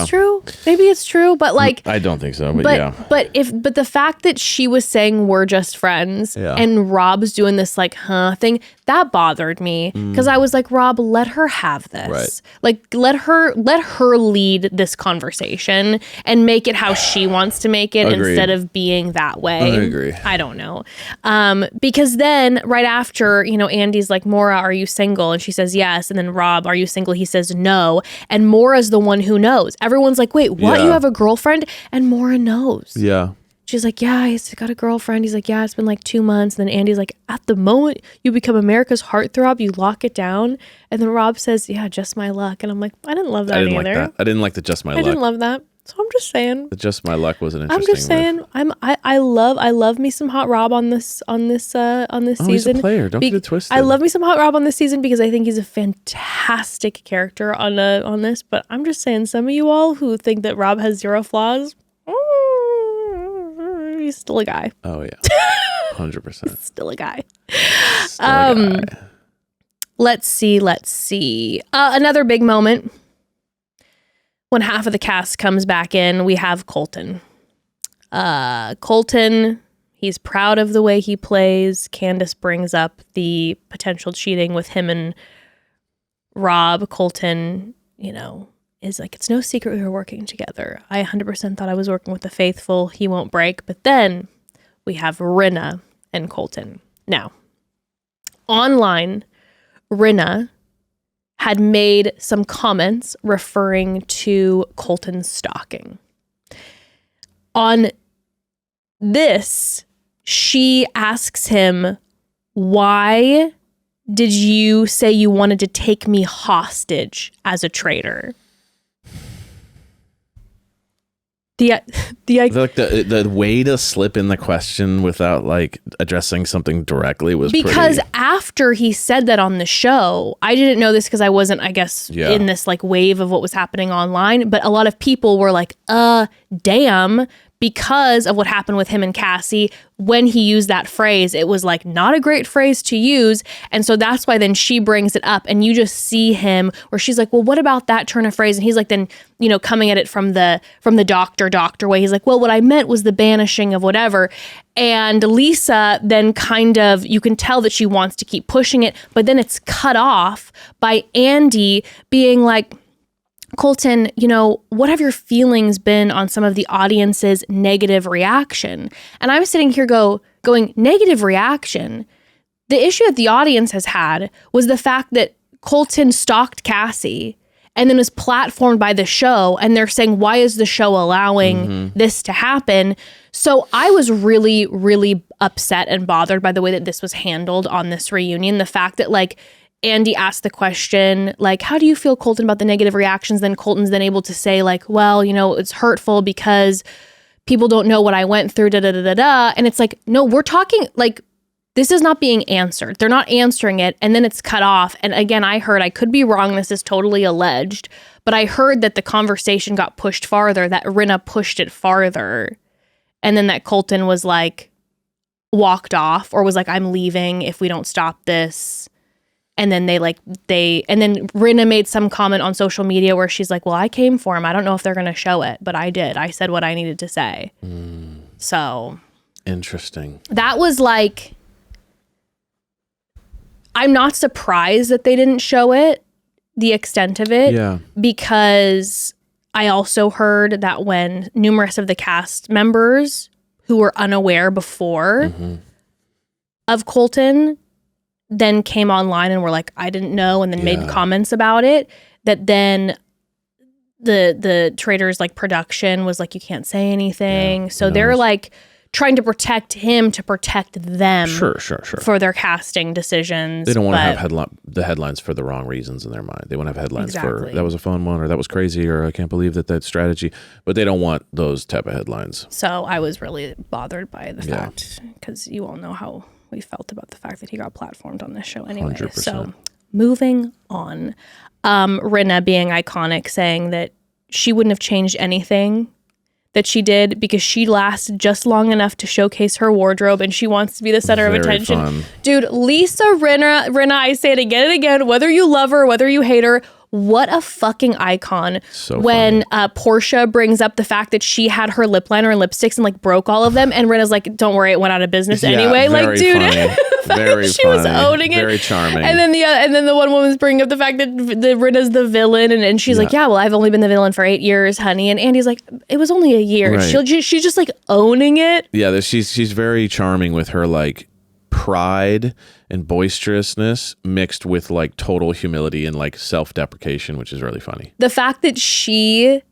true. Maybe it's true, but like, I don't think so. But the fact that she was saying we're just friends and Rob's doing this like thing, that bothered me because I was like, Rob, let her have this. Right. Like, let her lead this conversation and make it how she wants to make it. Agreed. Instead of being that way. I agree. I don't know. Because then right after, Andy's like, Maura, are you single? And she says yes. And then Rob, are you single? He says no. And Maura's the one who knows. Everyone's like, wait, what? You have a girlfriend? And Maura knows. Yeah. She's like, yeah, he's got a girlfriend. He's like, yeah, it's been like 2 months. And then Andy's like, at the moment you become America's heartthrob, you lock it down. And then Rob says, yeah, just my luck. And I'm like, I didn't love that either. Like that. I didn't like the just my luck. I didn't love that. So I'm just saying. The just my luck was an interesting. I'm just saying. I love me some hot Rob on this season. He's a player. Don't get it twisted. I love me some hot Rob on this season because I think he's a fantastic character on this. But I'm just saying, some of you all who think that Rob has zero flaws, he's still a guy. Oh yeah, 100%. Still a guy. Let's see. Another big moment. When half of the cast comes back in, we have Colton. Colton, he's proud of the way he plays. Candace brings up the potential cheating with him and Rob. Colton, is like, it's no secret we were working together. I 100% thought I was working with the faithful. He won't break. But then we have Rinna. and Colton. Now, online, Rinna had made some comments referring to Colton's stalking. On this, she asks him, why did you say you wanted to take me hostage as a traitor? I feel like the way to slip in the question without like addressing something directly was because after he said that on the show, I didn't know this because I wasn't, I guess, in this like wave of what was happening online. But a lot of people were like, damn, because of what happened with him and Cassie. When he used that phrase, it was like not a great phrase to use. And so that's why then she brings it up and you just see him where she's like, well, what about that turn of phrase? And he's like, then, you know, coming at it from the doctor way. He's like, well, what I meant was the banishing of whatever. And Lisa then kind of, you can tell that she wants to keep pushing it, but then it's cut off by Andy being like, Colton, you know, what have your feelings been on some of the audience's negative reaction? And I'm sitting here going, negative reaction? The issue that the audience has had was the fact that Colton stalked Cassie and then was platformed by the show. And they're saying, why is the show allowing this to happen? So I was really, really upset and bothered by the way that this was handled on this reunion. The fact that like, Andy asked the question, like, how do you feel, Colton, about the negative reactions? Then Colton's then able to say, like, well, you know, it's hurtful because people don't know what I went through, da-da-da-da-da. And it's like, no, we're talking, like, this is not being answered. They're not answering it. And then it's cut off. And again, I could be wrong, this is totally alleged, but I heard that the conversation got pushed farther, that Rinna pushed it farther. And then that Colton was, like, walked off or was like, I'm leaving if we don't stop this. And then and then Rinna made some comment on social media where she's like, well, I came for him. I don't know if they're going to show it, but I did. I said what I needed to say. So. Interesting. That was like, I'm not surprised that they didn't show it, the extent of it. Yeah. Because I also heard that when numerous of the cast members who were unaware before of Colton then came online and were like, I didn't know, and then made comments about it, that then the Traitors like production was like, you can't say anything. So they're like trying to protect him to protect them. Sure. For their casting decisions. They don't want to have the headlines for the wrong reasons in their mind. They want to have headlines for that was a fun one, or that was crazy, or I can't believe that strategy. But they don't want those type of headlines. So I was really bothered by the fact, because you all know how we felt about the fact that he got platformed on this show anyway. 100%. So moving on, Rinna being iconic, saying that she wouldn't have changed anything that she did because she lasted just long enough to showcase her wardrobe and she wants to be the center of attention. Fun. Dude, Lisa Rinna, I say it again and again, whether you love her, whether you hate her, what a fucking icon. So when Portia brings up the fact that she had her lip liner and lipsticks and like broke all of them, and Rinna's like, don't worry, it went out of business anyway. Like, dude, she was owning it. Very charming. And then the one woman's bringing up the fact that the Rinna's the villain, and she's like, yeah, well, I've only been the villain for 8 years, honey. And Andy's like, it was only a year. Right. She's just like owning it. Yeah, she's very charming with her like pride and boisterousness mixed with like total humility and like self-deprecation, which is really funny. The fact that she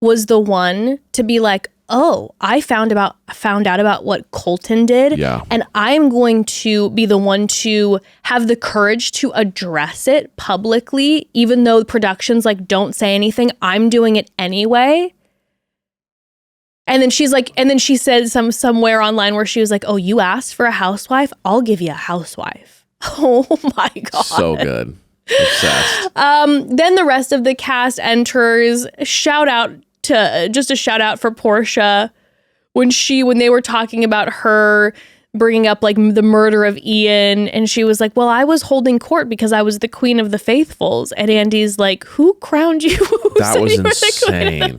was the one to be like, oh, I found out about what Colton did, and I'm going to be the one to have the courage to address it publicly, even though productions like don't say anything. I'm doing it anyway. And then she's like, and then she said somewhere online where she was like, oh, you asked for a housewife? I'll give you a housewife. Oh my God. So good. Obsessed. Then the rest of the cast enters. A shout out for Portia when they were talking about her bringing up like the murder of Ian, and she was like, well, I was holding court because I was the queen of the faithfuls. And Andy's like, who crowned you? That was insane.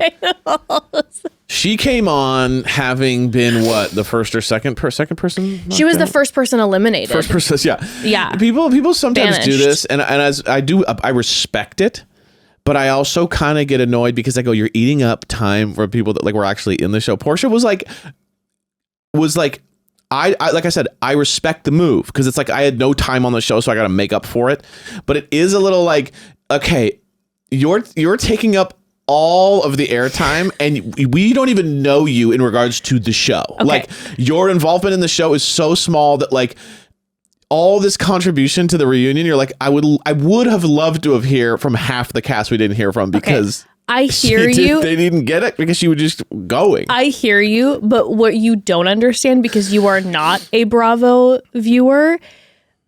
She came on having been what, the first or second person? She was the first person eliminated. First person, yeah. Yeah. People sometimes Banished. do this, and as I do, I respect it. But I also kind of get annoyed because I go, you're eating up time for people that like were actually in the show. Portia was like I like I said, I respect the move because it's like I had no time on the show, so I got to make up for it. But it is a little like, okay, you're taking up all of the airtime and we don't even know you in regards to the show. Okay. Like your involvement in the show is so small that like all this contribution to the reunion, you're like, I would have loved to have heard from half the cast we didn't hear from because I hear you. They didn't get it because she was just going. I hear you, but what you don't understand because you are not a Bravo viewer,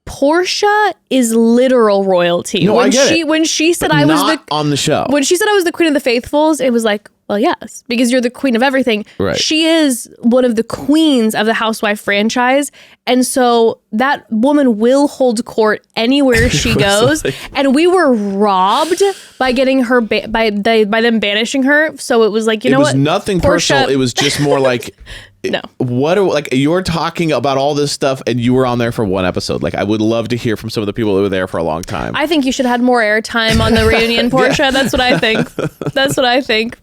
Portia is literal royalty. No, I get it. When she said But I was not on the show. When she said I was the queen of the faithfuls, it was like, well, yes, because you're the queen of everything. Right. She is one of the queens of the Housewife franchise. And so that woman will hold court anywhere she goes. And we were robbed by getting her, by them banishing her. So it was like, you know what? It was nothing Portia, personal. It was just more like... No. Like you're talking about all this stuff and you were on there for one episode. Like I would love to hear from some of the people who were there for a long time. I think you should have had more airtime on the reunion, Portia. Yeah. That's what I think. That's what I think.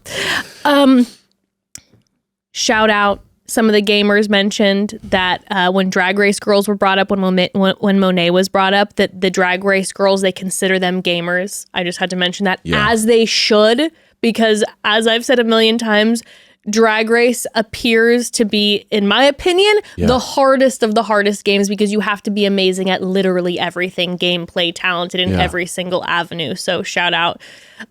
Shout out. Some of the gamers mentioned that when Drag Race girls were brought up, when Monet was brought up, that the Drag Race girls, they consider them gamers. I just had to mention that, as they should, because as I've said a million times, Drag Race appears to be, in my opinion, the hardest of the hardest games because you have to be amazing at literally everything, gameplay, talented in every single avenue. So shout out.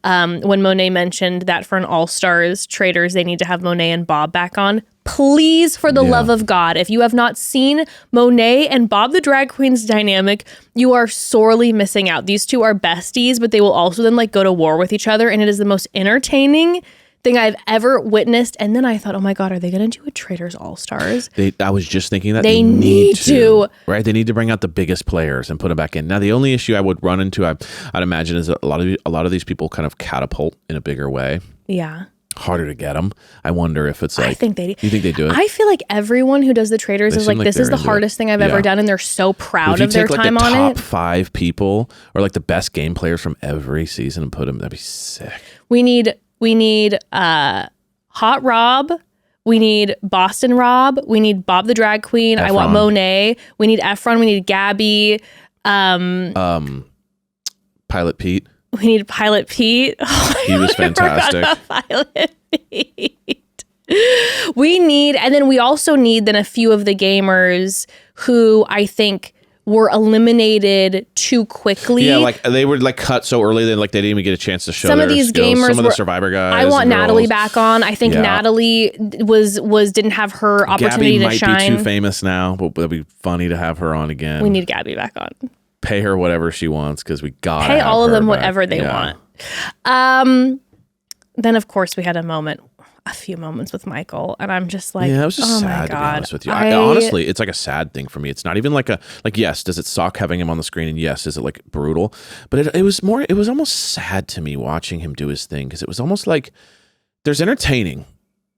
When Monet mentioned that for an All-Stars Traitors, they need to have Monet and Bob back on. Please, for the love of God, if you have not seen Monet and Bob the Drag Queen's dynamic, you are sorely missing out. These two are besties, but they will also then like go to war with each other. And it is the most entertaining thing I've ever witnessed. And then I thought, oh my God, are they going to do a Traitors All-Stars? I was just thinking that they need to. Right? They need to bring out the biggest players and put them back in. Now, the only issue I would run into, I'd imagine, is that a lot of these people kind of catapult in a bigger way. Yeah. Harder to get them. I wonder if it's like... I think they do. You think they do it? I feel like everyone who does the Traitors is like, this is the hardest thing I've ever done, and they're so proud of their time on it. If you take like the top 5 people, or like the best game players from every season and put them, that'd be sick. We need Hot Rob. We need Boston Rob. We need Bob the Drag Queen. Efron. I want Monet. We need Efron. We need Gabby. Pilot Pete. We need Pilot Pete. Oh, he was fantastic. Pilot Pete. We need, and then we also need then a few of the gamers who I think were eliminated too quickly. Yeah, like they were like cut so early that like they didn't even get a chance to show some of these skills. gamers. Some of the Survivor guys. I want Natalie back on. I think Natalie didn't have her opportunity to shine. Gabby might be too famous now, but it'd be funny to have her on again. We need Gabby back on. Pay her whatever she wants because we got pay all of them whatever they want. Then of course we had a few moments with Michael, and I'm just like, it was just sad to be honest with you. Honestly, it's like a sad thing for me. It's not even like yes, does it suck having him on the screen, and yes, is it like brutal? But it was almost sad to me watching him do his thing because it was almost like there's entertaining,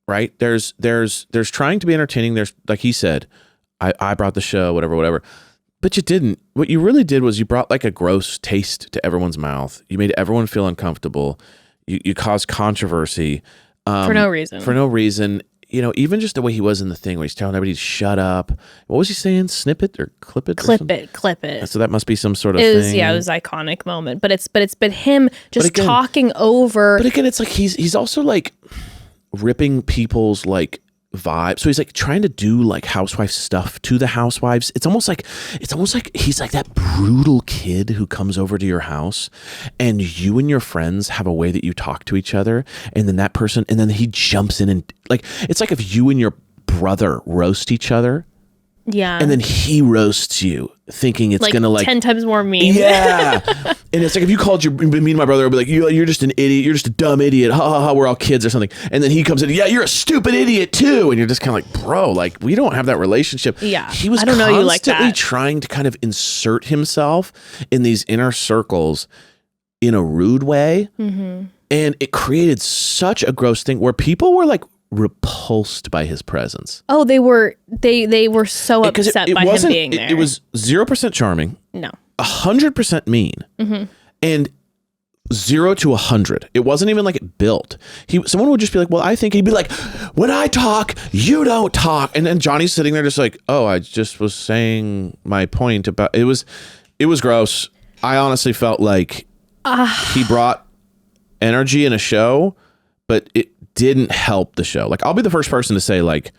right? There's trying to be entertaining. There's like he said, I brought the show, whatever. But you didn't. What you really did was you brought like a gross taste to everyone's mouth. You made everyone feel uncomfortable. You caused controversy. For no reason. You know, even just the way he was in the thing where he's telling everybody to shut up. What was he saying? Snip it or clip it? Clip it. So that must be some sort of thing. Yeah, it was an iconic moment. But it's been him just talking over. But again, it's like he's also like ripping people's like vibe. So he's like trying to do like housewife stuff to the housewives. It's almost like he's like that brutal kid who comes over to your house and you and your friends have a way that you talk to each other, and then he jumps in and like it's like if you and your brother roast each other. Yeah. And then he roasts you thinking it's gonna like 10 times more mean. Yeah. And it's like if you called me and my brother, I'd be like, you're just an idiot, you're just a dumb idiot, ha ha ha, we're all kids or something. And then he comes in, yeah, you're a stupid idiot too. And you're just kind of like, bro, like we don't have that relationship. Yeah. He was constantly trying to kind of insert himself in these inner circles in a rude way. Mm-hmm. And it created such a gross thing where people were like repulsed by his presence. Oh, they were so upset by him being there. It was 0% charming. No. 100% mean. Mm-hmm. And 0 to 100. It wasn't even like it built. Someone would just be like, well, I think he'd be like, when I talk, you don't talk. And then Johnny's sitting there just like, oh, I just was saying my point about it was gross. I honestly felt like he brought energy in a show, but it didn't help the show. Like, I'll be the first person to say, like,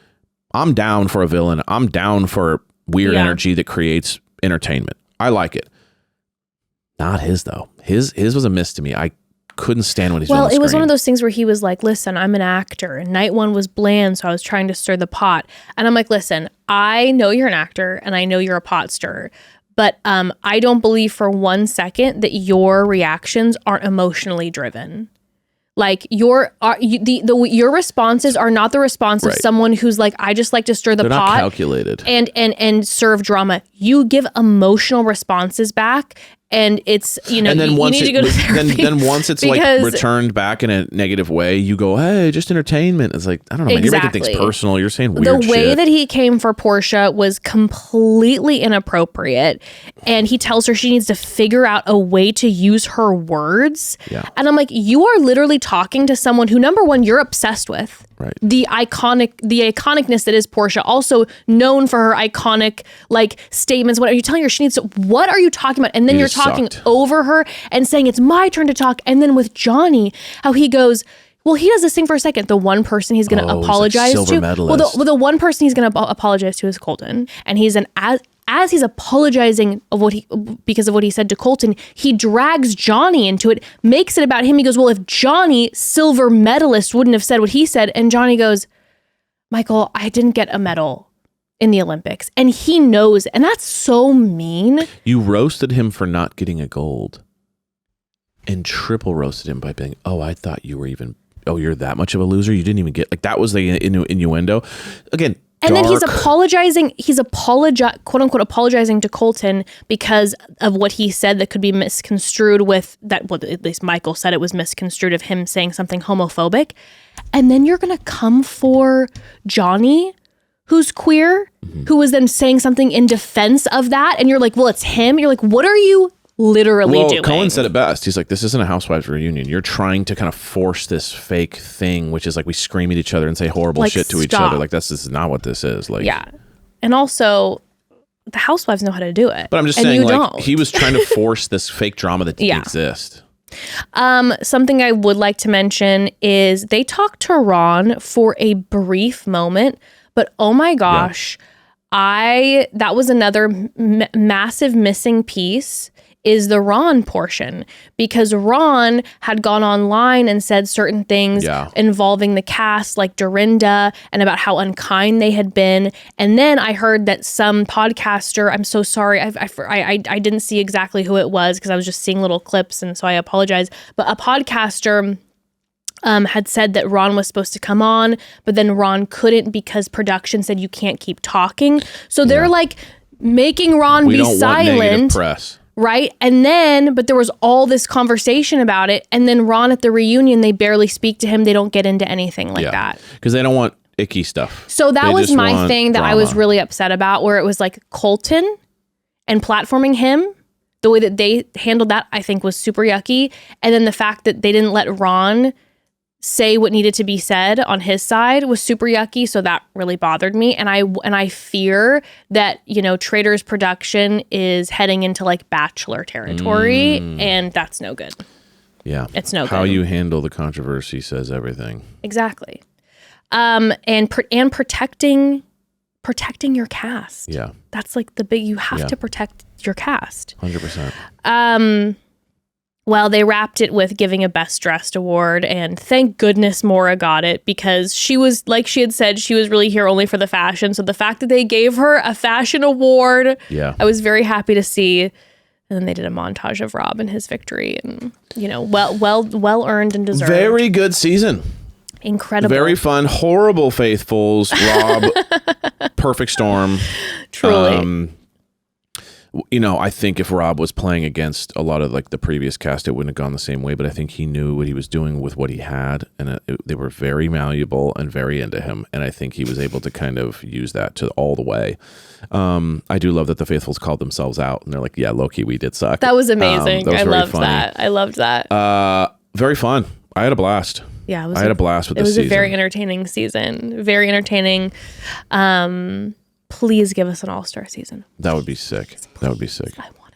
I'm down for a villain. I'm down for weird energy that creates entertainment. I like it. Not his, though. His was a miss to me. I couldn't stand when he's on the screen. It was one of those things where he was like, listen, I'm an actor, and night one was bland, so I was trying to stir the pot. And I'm like, listen, I know you're an actor, and I know you're a pot stirrer, but I don't believe for 1 second that your reactions aren't emotionally driven. Like, your responses are not the response of someone who's like, I just like to stir the pot. They're not calculated. And serve drama. You give emotional responses back. And it's, you know, and then you need to go to therapy. Then once it's like returned back in a negative way, you go, hey, just entertainment. It's like, I don't know, man, you're making things personal. You're saying weird shit. The way that he came for Portia was completely inappropriate. And he tells her she needs to figure out a way to use her words. Yeah. And I'm like, you are literally talking to someone who, number one, you're obsessed with. Right. The iconicness that is Portia, also known for her iconic like statements. What are you telling her? She needs to, what are you talking about? And then you're talking over her and saying it's my turn to talk. And then with Johnny, how he goes, well, he does this thing for a second. The one person he's going to apologize like to. Medalist. Well, the one person he's going to apologize to is Colton. And he's as he's apologizing because of what he said to Colton, he drags Johnny into it, makes it about him. He goes, well, if Johnny, silver medalist, wouldn't have said what he said. And Johnny goes, Michael, I didn't get a medal in the Olympics. And he knows. And that's so mean. You roasted him for not getting a gold and triple roasted him by being, oh, I thought you were even, oh, you're that much of a loser. You didn't even get, like, that was the innuendo. Again, and then he's apologizing. He's quote unquote apologizing to Colton because of what he said that could be misconstrued with that. Well, at least Michael said it was misconstrued of him saying something homophobic. And then you're going to come for Johnny, who's queer, who was then saying something in defense of that. And you're like, well, it's him. You're like, what are you literally doing? Cohen said it best. He's like, this isn't a housewives reunion. You're trying to kind of force this fake thing, which is like we scream at each other and say horrible like, shit to each other. Like, this is not what this is. Like, yeah. And also, the housewives know how to do it. But I'm just saying, like, he was trying to force this fake drama that didn't exist. Something I would like to mention is they talked to Ron for a brief moment, but oh my gosh, that was another massive missing piece. Is the Ron portion, because Ron had gone online and said certain things involving the cast, like Dorinda, and about how unkind they had been. And then I heard that some podcaster, I'm so sorry, I didn't see exactly who it was because I was just seeing little clips, and so I apologize. But a podcaster had said that Ron was supposed to come on, but then Ron couldn't because production said you can't keep talking. So they're like making Ron be silent. Want negative press. Right. And then, but there was all this conversation about it. And then Ron at the reunion, they barely speak to him. They don't get into anything like that. Because they don't want icky stuff. So that was my thing that I was really upset about, where it was like Colton and platforming him. The way that they handled that, I think, was super yucky. And then the fact that they didn't let Ron say what needed to be said on his side was super yucky. So that really bothered me. And I fear that, you know, Traitors production is heading into like Bachelor territory, and that's no good. Yeah. It's no good. How you handle the controversy says everything. Exactly. And protecting your cast. Yeah. That's like you have to protect your cast. 100%. Well, they wrapped it with giving a Best Dressed award, and thank goodness Maura got it, because she was, like she had said, she was really here only for the fashion. So the fact that they gave her a fashion award, I was very happy to see. And then they did a montage of Rob and his victory, and, you know, well earned and deserved. Very good season. Incredible. Very fun. Horrible faithfuls. Rob, perfect storm. Truly. I think if Rob was playing against a lot of like the previous cast, it wouldn't have gone the same way. But I think he knew what he was doing with what he had, and they were very malleable and very into him. And I think he was able to kind of use that to all the way. I do love that the Faithfuls called themselves out, and they're like, "Yeah, low-key, we did suck." That was amazing. That was I very loved funny. that. I loved that. Very fun. I had a blast. Yeah, I had a blast with it this was season. a very entertaining season. Very entertaining. Please give us an all-star season. That would be sick. That would be sick. I want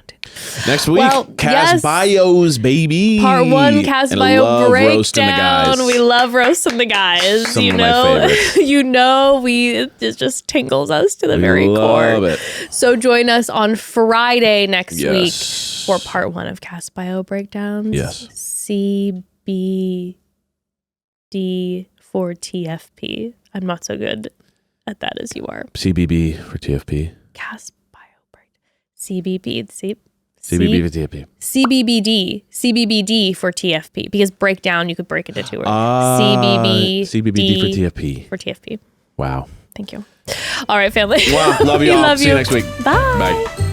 it. Next week, Well, cast yes. bios, baby. Part 1, cast And bio love roasting the breakdown. guys. We love roasting the guys. Some of my favorites. It just tingles us to the very love core. it. So join us on Friday next Yes. week for part 1 of cast bio breakdowns. Yes. CBD for TFP. I'm not so good at that as you are. CBB for TFP. Cast bio break. CBB. CBB for TFP. CBBD for TFP, because breakdown you could break into 2 words. CBBD CBBD for TFP. for TFP. Wow. Thank you. All right, family. Wow. Love you We all. love See you you. next week. Bye. Bye.